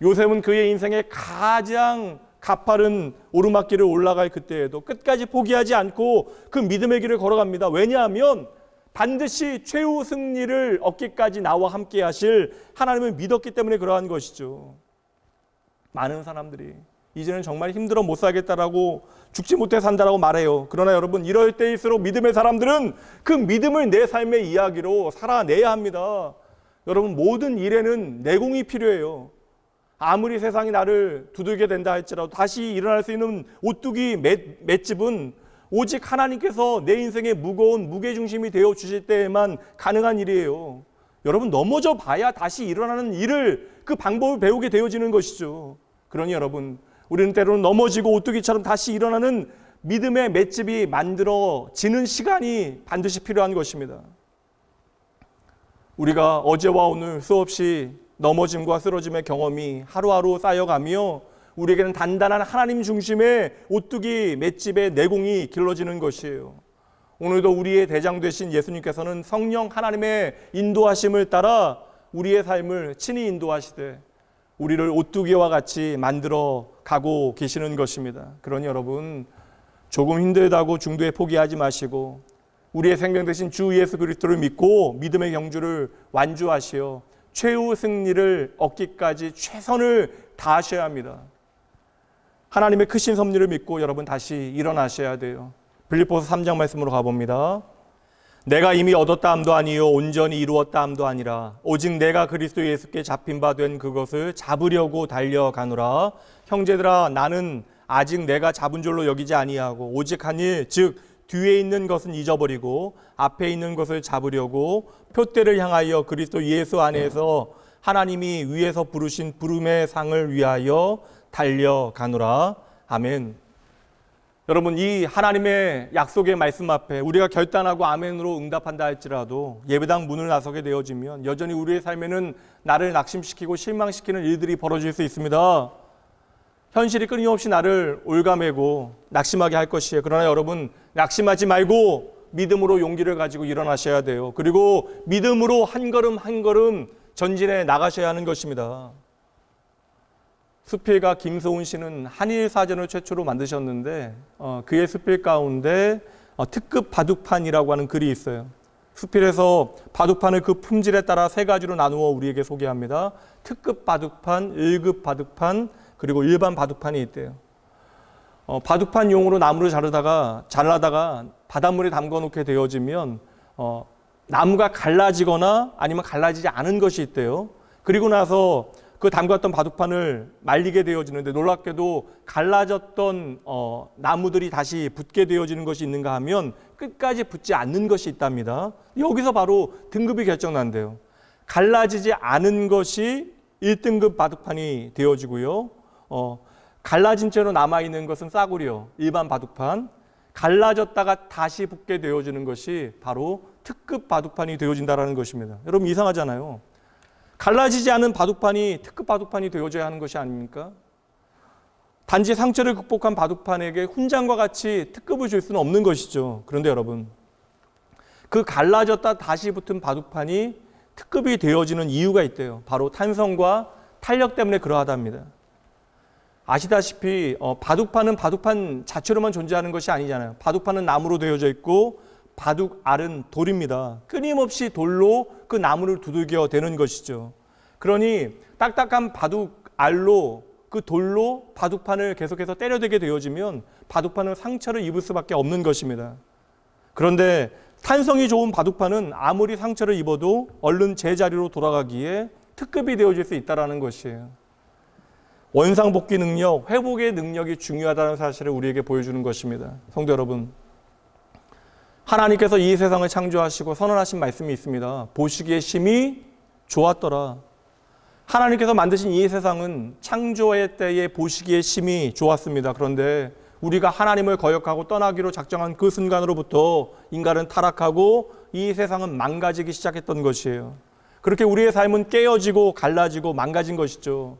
요셉은 그의 인생의 가장 가파른 오르막길을 올라갈 그때에도 끝까지 포기하지 않고 그 믿음의 길을 걸어갑니다. 왜냐하면 반드시 최후 승리를 얻기까지 나와 함께 하실 하나님을 믿었기 때문에 그러한 것이죠. 많은 사람들이 이제는 정말 힘들어 못 살겠다라고 죽지 못해 산다라고 말해요. 그러나 여러분, 이럴 때일수록 믿음의 사람들은 그 믿음을 내 삶의 이야기로 살아내야 합니다. 여러분, 모든 일에는 내공이 필요해요. 아무리 세상이 나를 두들게 된다 할지라도 다시 일어날 수 있는 오뚜기 맷집은 오직 하나님께서 내 인생의 무거운 무게중심이 되어 주실 때에만 가능한 일이에요. 여러분, 넘어져 봐야 다시 일어나는 일을, 그 방법을 배우게 되어지는 것이죠. 그러니 여러분, 우리는 때로는 넘어지고 오뚜기처럼 다시 일어나는 믿음의 맷집이 만들어지는 시간이 반드시 필요한 것입니다. 우리가 어제와 오늘 수없이 넘어짐과 쓰러짐의 경험이 하루하루 쌓여가며 우리에게는 단단한 하나님 중심의 오뚜기 맷집의 내공이 길러지는 것이에요. 오늘도 우리의 대장 되신 예수님께서는 성령 하나님의 인도하심을 따라 우리의 삶을 친히 인도하시되 우리를 오뚜기와 같이 만들어 가고 계시는 것입니다. 그러니 여러분, 조금 힘들다고 중도에 포기하지 마시고 우리의 생명 되신 주 예수 그리스도를 믿고 믿음의 경주를 완주하시어 최후 승리를 얻기까지 최선을 다하셔야 합니다. 하나님의 크신 섭리를 믿고 여러분 다시 일어나셔야 돼요. 빌립보서 3장 말씀으로 가봅니다. 내가 이미 얻었다 함도 아니요 온전히 이루었다 함도 아니라 오직 내가 그리스도 예수께 잡힌 바 된 그것을 잡으려고 달려가노라. 형제들아 나는 아직 내가 잡은 줄로 여기지 아니하고 오직 한 일 즉 뒤에 있는 것은 잊어버리고 앞에 있는 것을 잡으려고 표대를 향하여 그리스도 예수 안에서 하나님이 위에서 부르신 부름의 상을 위하여 달려가노라. 아멘. 여러분, 이 하나님의 약속의 말씀 앞에 우리가 결단하고 아멘으로 응답한다 할지라도 예배당 문을 나서게 되어지면 여전히 우리의 삶에는 나를 낙심시키고 실망시키는 일들이 벌어질 수 있습니다. 현실이 끊임없이 나를 올가매고 낙심하게 할 것이에요. 그러나 여러분, 낙심하지 말고 믿음으로 용기를 가지고 일어나셔야 돼요. 그리고 믿음으로 한 걸음 한 걸음 전진해 나가셔야 하는 것입니다. 수필가 김소은 씨는 한일사전을 최초로 만드셨는데 그의 수필 가운데 특급 바둑판이라고 하는 글이 있어요. 수필에서 바둑판을 그 품질에 따라 세 가지로 나누어 우리에게 소개합니다. 특급 바둑판, 1급 바둑판, 그리고 일반 바둑판이 있대요. 바둑판용으로 나무를 자르다가 바닷물에 담궈 놓게 되어지면 나무가 갈라지거나 아니면 갈라지지 않은 것이 있대요. 그리고 나서 그 담갔던 바둑판을 말리게 되어지는데 놀랍게도 갈라졌던 나무들이 다시 붙게 되어지는 것이 있는가 하면 끝까지 붙지 않는 것이 있답니다. 여기서 바로 등급이 결정난대요. 갈라지지 않은 것이 1등급 바둑판이 되어지고요. 갈라진 채로 남아있는 것은 싸구려, 일반 바둑판. 갈라졌다가 다시 붙게 되어지는 것이 바로 특급 바둑판이 되어진다는 것입니다. 여러분 이상하잖아요. 갈라지지 않은 바둑판이 특급 바둑판이 되어져야 하는 것이 아닙니까? 단지 상처를 극복한 바둑판에게 훈장과 같이 특급을 줄 수는 없는 것이죠. 그런데 여러분, 그 갈라졌다 다시 붙은 바둑판이 특급이 되어지는 이유가 있대요. 바로 탄성과 탄력 때문에 그러하답니다. 아시다시피 바둑판은 바둑판 자체로만 존재하는 것이 아니잖아요. 바둑판은 나무로 되어져 있고 바둑알은 돌입니다. 끊임없이 돌로 그 나무를 두들겨 대는 것이죠. 그러니 딱딱한 바둑알로 그 돌로 바둑판을 계속해서 때려대게 되어지면 바둑판은 상처를 입을 수밖에 없는 것입니다. 그런데 탄성이 좋은 바둑판은 아무리 상처를 입어도 얼른 제자리로 돌아가기에 특급이 되어질 수 있다는 것이에요. 원상복귀 능력, 회복의 능력이 중요하다는 사실을 우리에게 보여주는 것입니다. 성도 여러분, 하나님께서 이 세상을 창조하시고 선언하신 말씀이 있습니다. 보시기에 심히 좋았더라. 하나님께서 만드신 이 세상은 창조의 때에 보시기에 심히 좋았습니다. 그런데 우리가 하나님을 거역하고 떠나기로 작정한 그 순간으로부터 인간은 타락하고 이 세상은 망가지기 시작했던 것이에요. 그렇게 우리의 삶은 깨어지고 갈라지고 망가진 것이죠.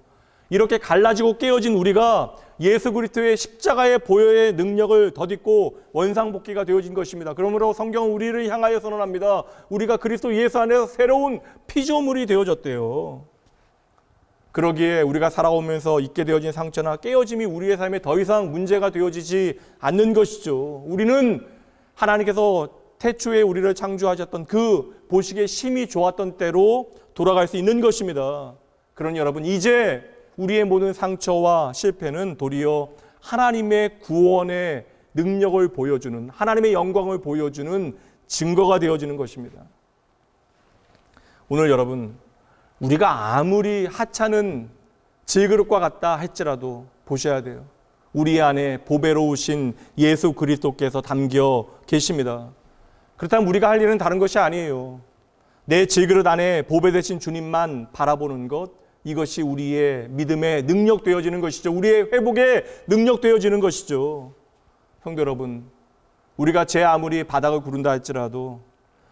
이렇게 갈라지고 깨어진 우리가 예수 그리스도의 십자가의 보혈의 능력을 덧입고 원상복귀가 되어진 것입니다. 그러므로 성경은 우리를 향하여 선언합니다. 우리가 그리스도 예수 안에서 새로운 피조물이 되어졌대요. 그러기에 우리가 살아오면서 있게 되어진 상처나 깨어짐이 우리의 삶에 더 이상 문제가 되어지지 않는 것이죠. 우리는 하나님께서 태초에 우리를 창조하셨던 그 보시기에 심히 좋았던 때로 돌아갈 수 있는 것입니다. 그러니 여러분, 이제 우리의 모든 상처와 실패는 도리어 하나님의 구원의 능력을 보여주는, 하나님의 영광을 보여주는 증거가 되어지는 것입니다. 오늘 여러분, 우리가 아무리 하찮은 질그릇과 같다 할지라도 보셔야 돼요. 우리 안에 보배로우신 예수 그리스도께서 담겨 계십니다. 그렇다면 우리가 할 일은 다른 것이 아니에요. 내 질그릇 안에 보배 되신 주님만 바라보는 것, 이것이 우리의 믿음의 능력 되어지는 것이죠. 우리의 회복의 능력 되어지는 것이죠. 성도 여러분, 우리가 제 아무리 바닥을 구른다 할지라도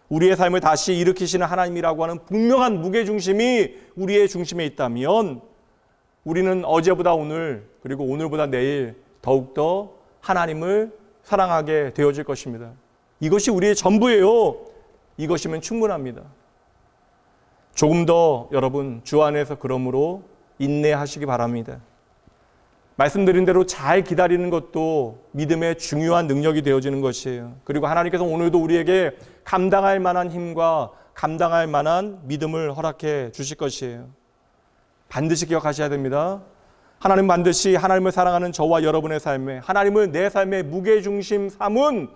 우리의 삶을 다시 일으키시는 하나님이라고 하는 분명한 무게중심이 우리의 중심에 있다면 우리는 어제보다 오늘, 그리고 오늘보다 내일 더욱더 하나님을 사랑하게 되어질 것입니다. 이것이 우리의 전부예요. 이것이면 충분합니다. 조금 더 여러분 주 안에서 그러므로 인내하시기 바랍니다. 말씀드린 대로 잘 기다리는 것도 믿음의 중요한 능력이 되어지는 것이에요. 그리고 하나님께서 오늘도 우리에게 감당할 만한 힘과 감당할 만한 믿음을 허락해 주실 것이에요. 반드시 기억하셔야 됩니다. 하나님 반드시 하나님을 사랑하는 저와 여러분의 삶에, 하나님을 내 삶의 무게중심 삼은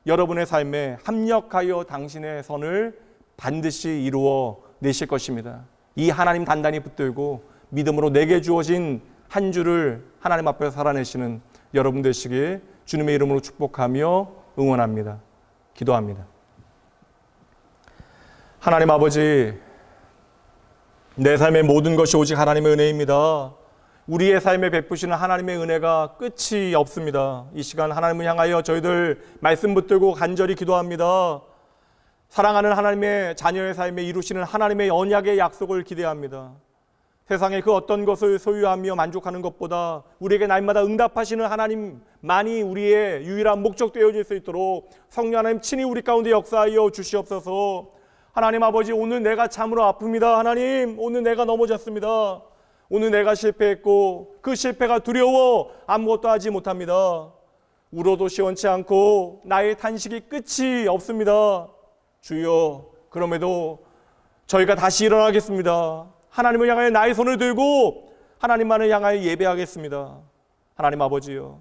여러분의 삶에 합력하여 당신의 선을 반드시 이루어 내실 것입니다. 이 하나님 단단히 붙들고 믿음으로 내게 주어진 한 주를 하나님 앞에서 살아내시는 여러분 되시길 주님의 이름으로 축복하며 응원합니다. 기도합니다. 하나님 아버지, 내 삶의 모든 것이 오직 하나님의 은혜입니다. 우리의 삶에 베푸시는 하나님의 은혜가 끝이 없습니다. 이 시간 하나님을 향하여 저희들 말씀 붙들고 간절히 기도합니다. 사랑하는 하나님의 자녀의 삶에 이루시는 하나님의 언약의 약속을 기대합니다. 세상의 그 어떤 것을 소유하며 만족하는 것보다 우리에게 날마다 응답하시는 하나님만이 우리의 유일한 목적 되어질 수 있도록 성령 하나님 친히 우리 가운데 역사하여 주시옵소서. 하나님 아버지, 오늘 내가 참으로 아픕니다. 하나님, 오늘 내가 넘어졌습니다. 오늘 내가 실패했고 그 실패가 두려워 아무것도 하지 못합니다. 울어도 시원치 않고 나의 탄식이 끝이 없습니다. 주여, 그럼에도 저희가 다시 일어나겠습니다. 하나님을 향하여 나의 손을 들고 하나님만을 향하여 예배하겠습니다. 하나님 아버지요,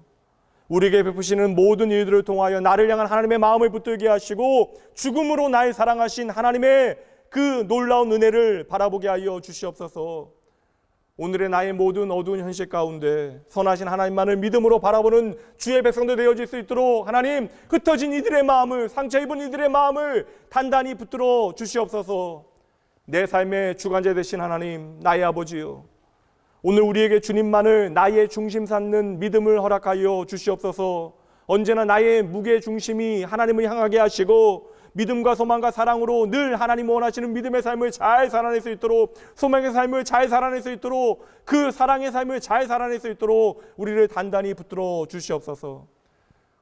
우리에게 베푸시는 모든 일들을 통하여 나를 향한 하나님의 마음을 붙들게 하시고 죽음으로 날 사랑하신 하나님의 그 놀라운 은혜를 바라보게 하여 주시옵소서. 오늘의 나의 모든 어두운 현실 가운데 선하신 하나님만을 믿음으로 바라보는 주의 백성들 되어질 수 있도록 하나님, 흩어진 이들의 마음을, 상처 입은 이들의 마음을 단단히 붙들어 주시옵소서. 내 삶의 주관자 되신 하나님, 나의 아버지요, 오늘 우리에게 주님만을 나의 중심 삼는 믿음을 허락하여 주시옵소서. 언제나 나의 무게 중심이 하나님을 향하게 하시고 믿음과 소망과 사랑으로 늘 하나님 원하시는 믿음의 삶을 잘 살아낼 수 있도록, 소망의 삶을 잘 살아낼 수 있도록, 그 사랑의 삶을 잘 살아낼 수 있도록 우리를 단단히 붙들어 주시옵소서.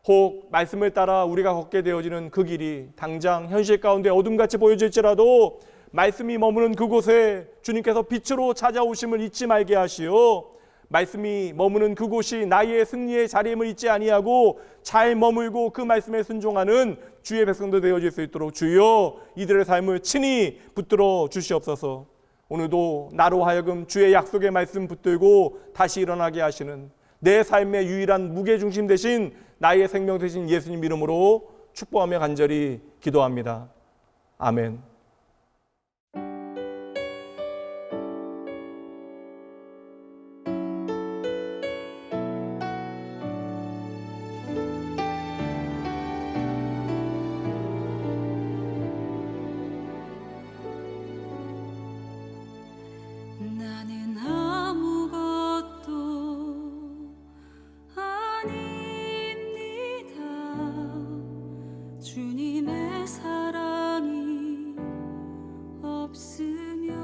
혹 말씀을 따라 우리가 걷게 되어지는 그 길이 당장 현실 가운데 어둠같이 보여질지라도 말씀이 머무는 그곳에 주님께서 빛으로 찾아오심을 잊지 말게 하시오. 말씀이 머무는 그곳이 나의 승리의 자리임을 잊지 아니하고 잘 머물고 그 말씀에 순종하는 주의 백성들 되어질 수 있도록 주여, 이들의 삶을 친히 붙들어 주시옵소서. 오늘도 나로 하여금 주의 약속의 말씀 붙들고 다시 일어나게 하시는 내 삶의 유일한 무게중심 되신 나의 생명 되신 예수님 이름으로 축복하며 간절히 기도합니다. 아멘. 나는 아무것도 아닙니다. 주님의 사랑이 없으면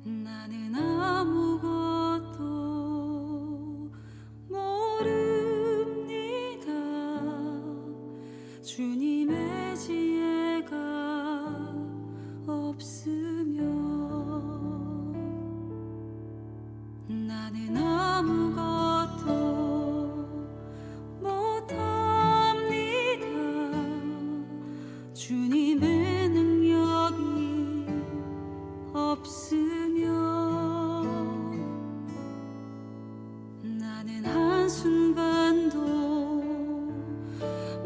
나는 아무것도 모릅니다. 주님의 지혜가 없으면 나는 아무것도 못합니다. 주님의 능력이 없으면 나는 한순간도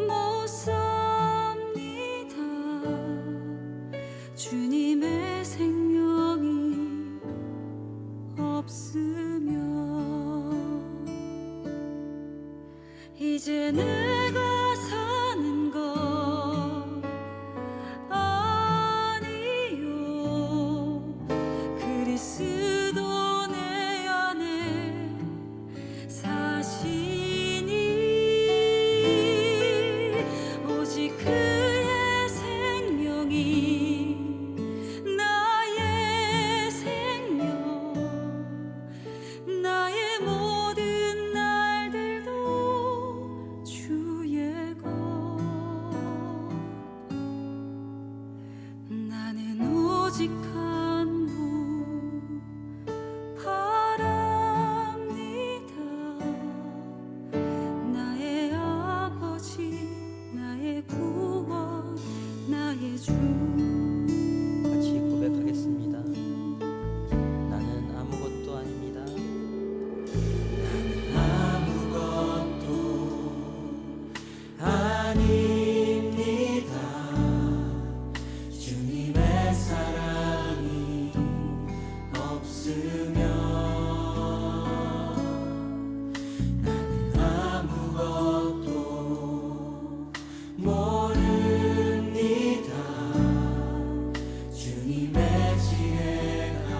못 삽니다. 주님의 생명이 없으면 이제 내가 사는 것 아니요, 그리스도 내 안에 사시니 오직 그의 생명이 나의 생명, 나의 모든 날들도 주의 것. 나는 오직 한 분 바랍니다. 나의 아버지, 나의 구원, 나의 주. 같이 고백하겠습니다. 나는 아무것도 아닙니다. 아무것도 사랑이 없으면 나는 아무것도 모릅니다. 주님의 지혜가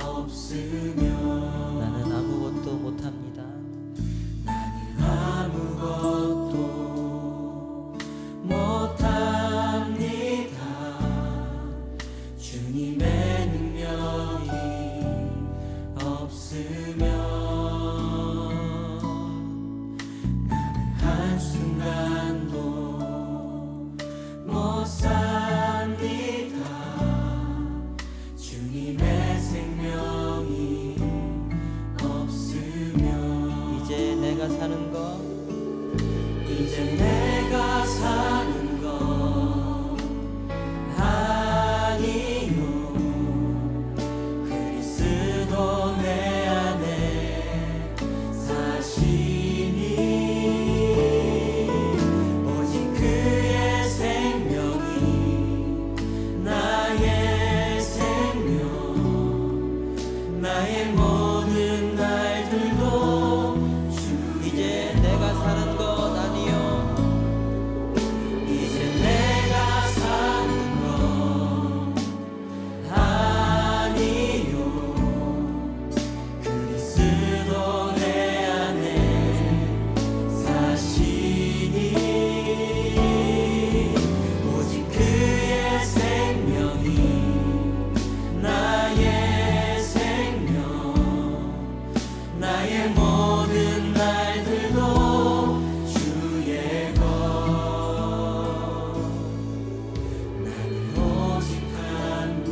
없으면 나는 아무것도 못합니다. 나는 아무것도 못합니다. 주님의 능력이 없으면 나는 한순간도 못 삽니다. 주님의 생명이 없으면 이제 내가 사는 것 이제 내가 사는 것 아니요. 그리스도 내 안에 사시니 오직 그의 생명이 나의 생명 나의 모든 날들도 이제 내가 사는 것 아니요. 이제 내가 사는 것 아니요. 그리스도 내 안에 사시니 오직 그의 생명이 나의 생명 나의 모든 날들도 주의 것 나는 오직 한 분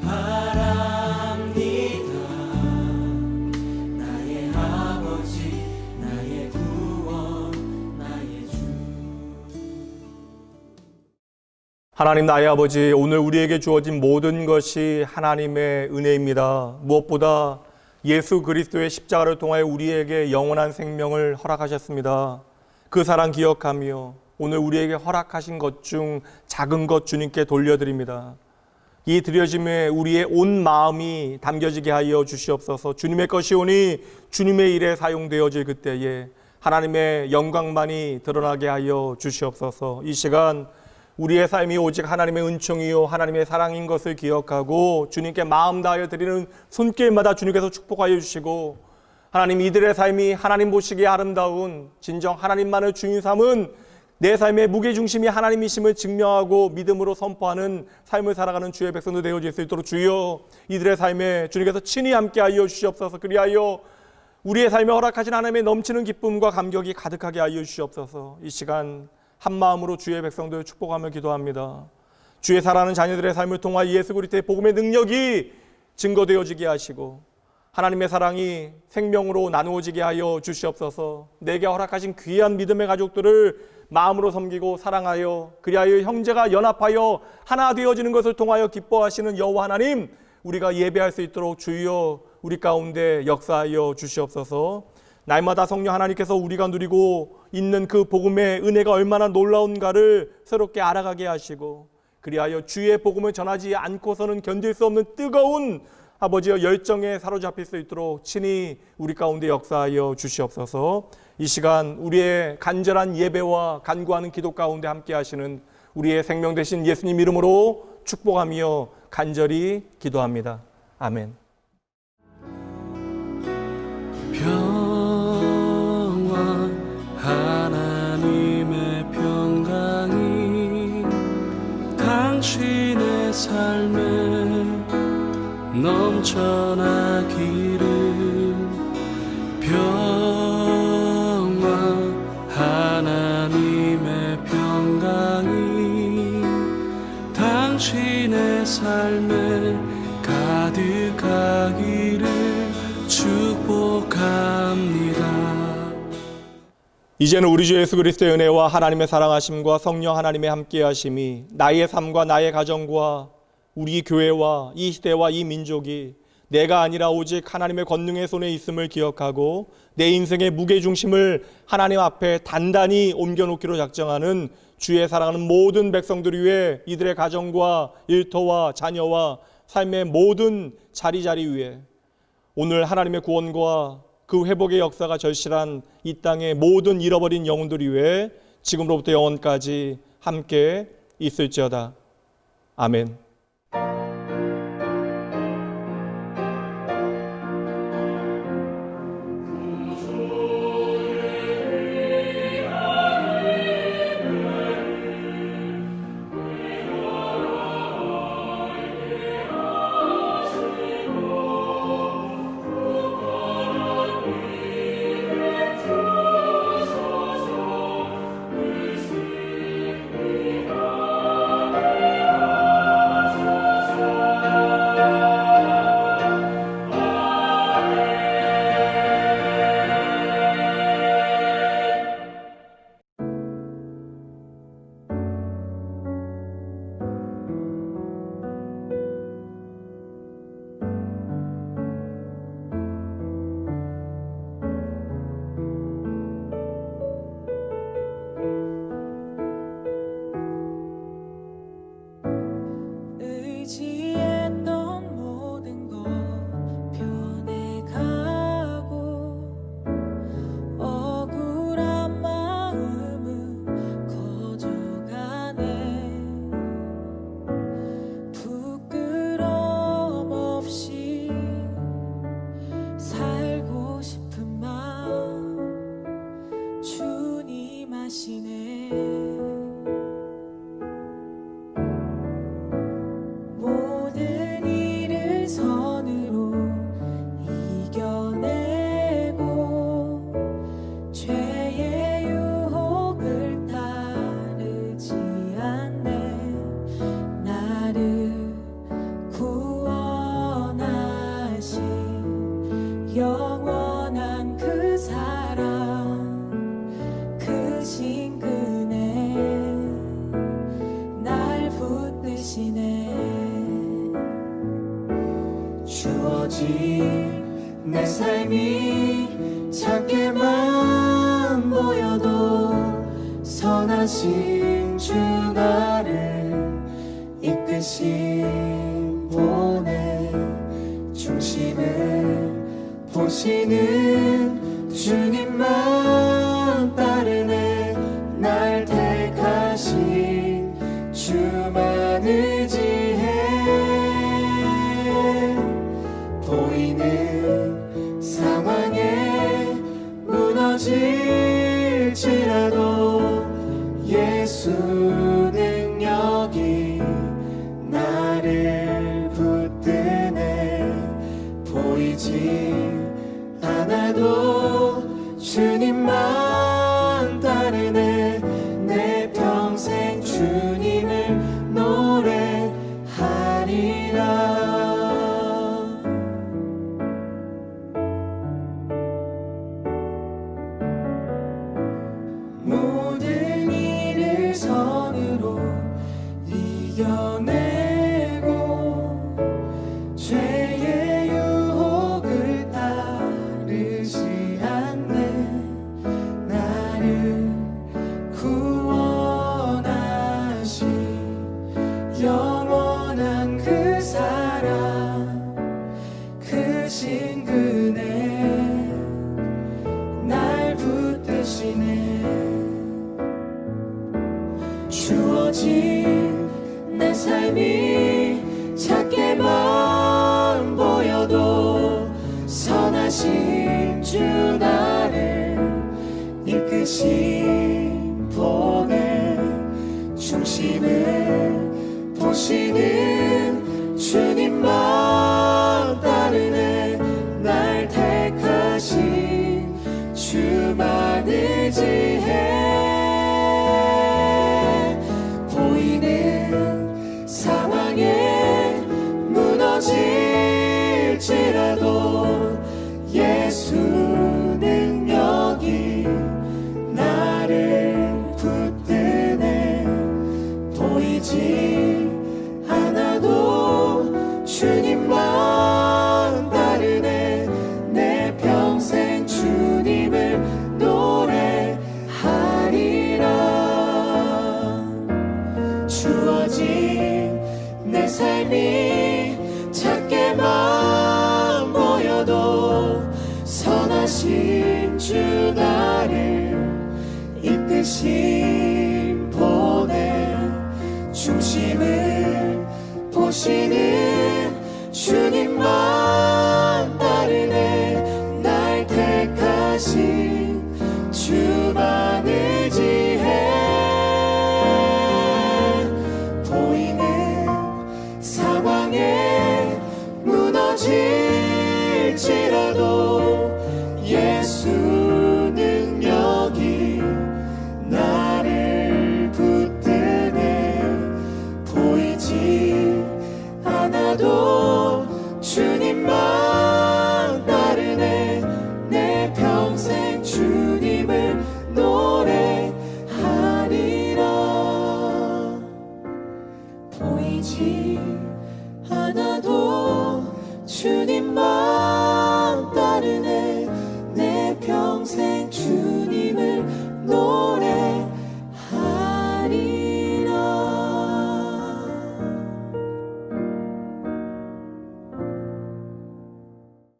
바랍니다. 나의 아버지 나의 구원 나의 주. 하나님 나의 아버지, 오늘 우리에게 주어진 모든 것이 하나님의 은혜입니다. 무엇보다 예수 그리스도의 십자가를 통하여 우리에게 영원한 생명을 허락하셨습니다. 그 사랑 기억하며 오늘 우리에게 허락하신 것 중 작은 것 주님께 돌려드립니다. 이 드려짐에 우리의 온 마음이 담겨지게 하여 주시옵소서. 주님의 것이오니 주님의 일에 사용되어질 그때에 하나님의 영광만이 드러나게 하여 주시옵소서. 이 시간 우리의 삶이 오직 하나님의 은총이요 하나님의 사랑인 것을 기억하고 주님께 마음 다하여 드리는 손길마다 주님께서 축복하여 주시고, 하나님 이들의 삶이 하나님 보시기에 아름다운 진정 하나님만을 주인 삼은 내 삶의 무게중심이 하나님이심을 증명하고 믿음으로 선포하는 삶을 살아가는 주의 백성도 되어질 수 있도록 주여 이들의 삶에 주님께서 친히 함께하여 주시옵소서. 그리하여 우리의 삶에 허락하신 하나님의 넘치는 기쁨과 감격이 가득하게 하여 주시옵소서. 이 시간 한 마음으로 주의 백성들 축복하며 기도합니다. 주의 사랑하는 자녀들의 삶을 통하여 예수 그리스도의 복음의 능력이 증거되어지게 하시고 하나님의 사랑이 생명으로 나누어지게 하여 주시옵소서. 내게 허락하신 귀한 믿음의 가족들을 마음으로 섬기고 사랑하여 그리하여 형제가 연합하여 하나 되어지는 것을 통하여 기뻐하시는 여호와 하나님, 우리가 예배할 수 있도록 주여 우리 가운데 역사하여 주시옵소서. 날마다 성령 하나님께서 우리가 누리고 있는 그 복음의 은혜가 얼마나 놀라운가를 새롭게 알아가게 하시고 그리하여 주의 복음을 전하지 않고서는 견딜 수 없는 뜨거운 아버지여 열정에 사로잡힐 수 있도록 친히 우리 가운데 역사하여 주시옵소서. 이 시간 우리의 간절한 예배와 간구하는 기도 가운데 함께 하시는 우리의 생명 되신 예수님 이름으로 축복하며 간절히 기도합니다. 아멘. 하나님의 평강이 당신의 삶에 넘쳐나기를. 평화 하나님의 평강이 당신의 삶에 가득하기를 축복합니다. 이제는 우리 주 예수 그리스도의 은혜와 하나님의 사랑하심과 성령 하나님의 함께하심이 나의 삶과 나의 가정과 우리 교회와 이 시대와 이 민족이 내가 아니라 오직 하나님의 권능의 손에 있음을 기억하고 내 인생의 무게중심을 하나님 앞에 단단히 옮겨놓기로 작정하는 주의 사랑하는 모든 백성들 위해 이들의 가정과 일터와 자녀와 삶의 모든 자리자리 위에 오늘 하나님의 구원과 그 회복의 역사가 절실한 이 땅의 모든 잃어버린 영혼들 위해 지금으로부터 영원까지 함께 있을지어다. 아멘. 의지했던 모든 것 변해가고 억울한 마음은 커져가네. 부끄럼 없이 살고 싶은 마음 주님 아시네. 모든 일을 선으로 이겨내고 죄의 유혹을 따르지 않네. 나를 구원하신 영원한 그 사랑 크신 그네 날 붙드시네. 주어진 내 삶이 작게만 보여도 선하신 주 나를 이끄신 분의 중심을 보시는 주님만 따르네. 날 택하신 주만 의지해. 보이는 상황에 무너질지라도 예수 능력이 나를 붙드네. 보이지 않아도 주님만 따르네. 내 평생 주님을 노래하리라. 모든 일을 선으로 이겨내고 죄의 유혹을 따르지 않네. 나를 구원하신 영원한 그 사랑 크신 그네 날 붙드시네. 주어진 내 삶이 작게만 보여도 선하신 주 나를 이끄신 분의 중심을 보시는 주님만 따르네. 날 택하신 주만 의지해. 보이는 상황에 무너질지라도 예수 능력이 나를 붙드네. 보이지 않아도 주님만 주어진 내 삶이 작게만 보여도 선하신 주 나를 이끄신 보내 중심을 보시는 주님만 따르네 날 택하신 주만 의지해 보이는 상황에 무너질지라도 예수 능력이 나를 붙드네 보이지 않아도 주님만 따르네 내 평생 주님을 노래하리라 보이지 않아도 주님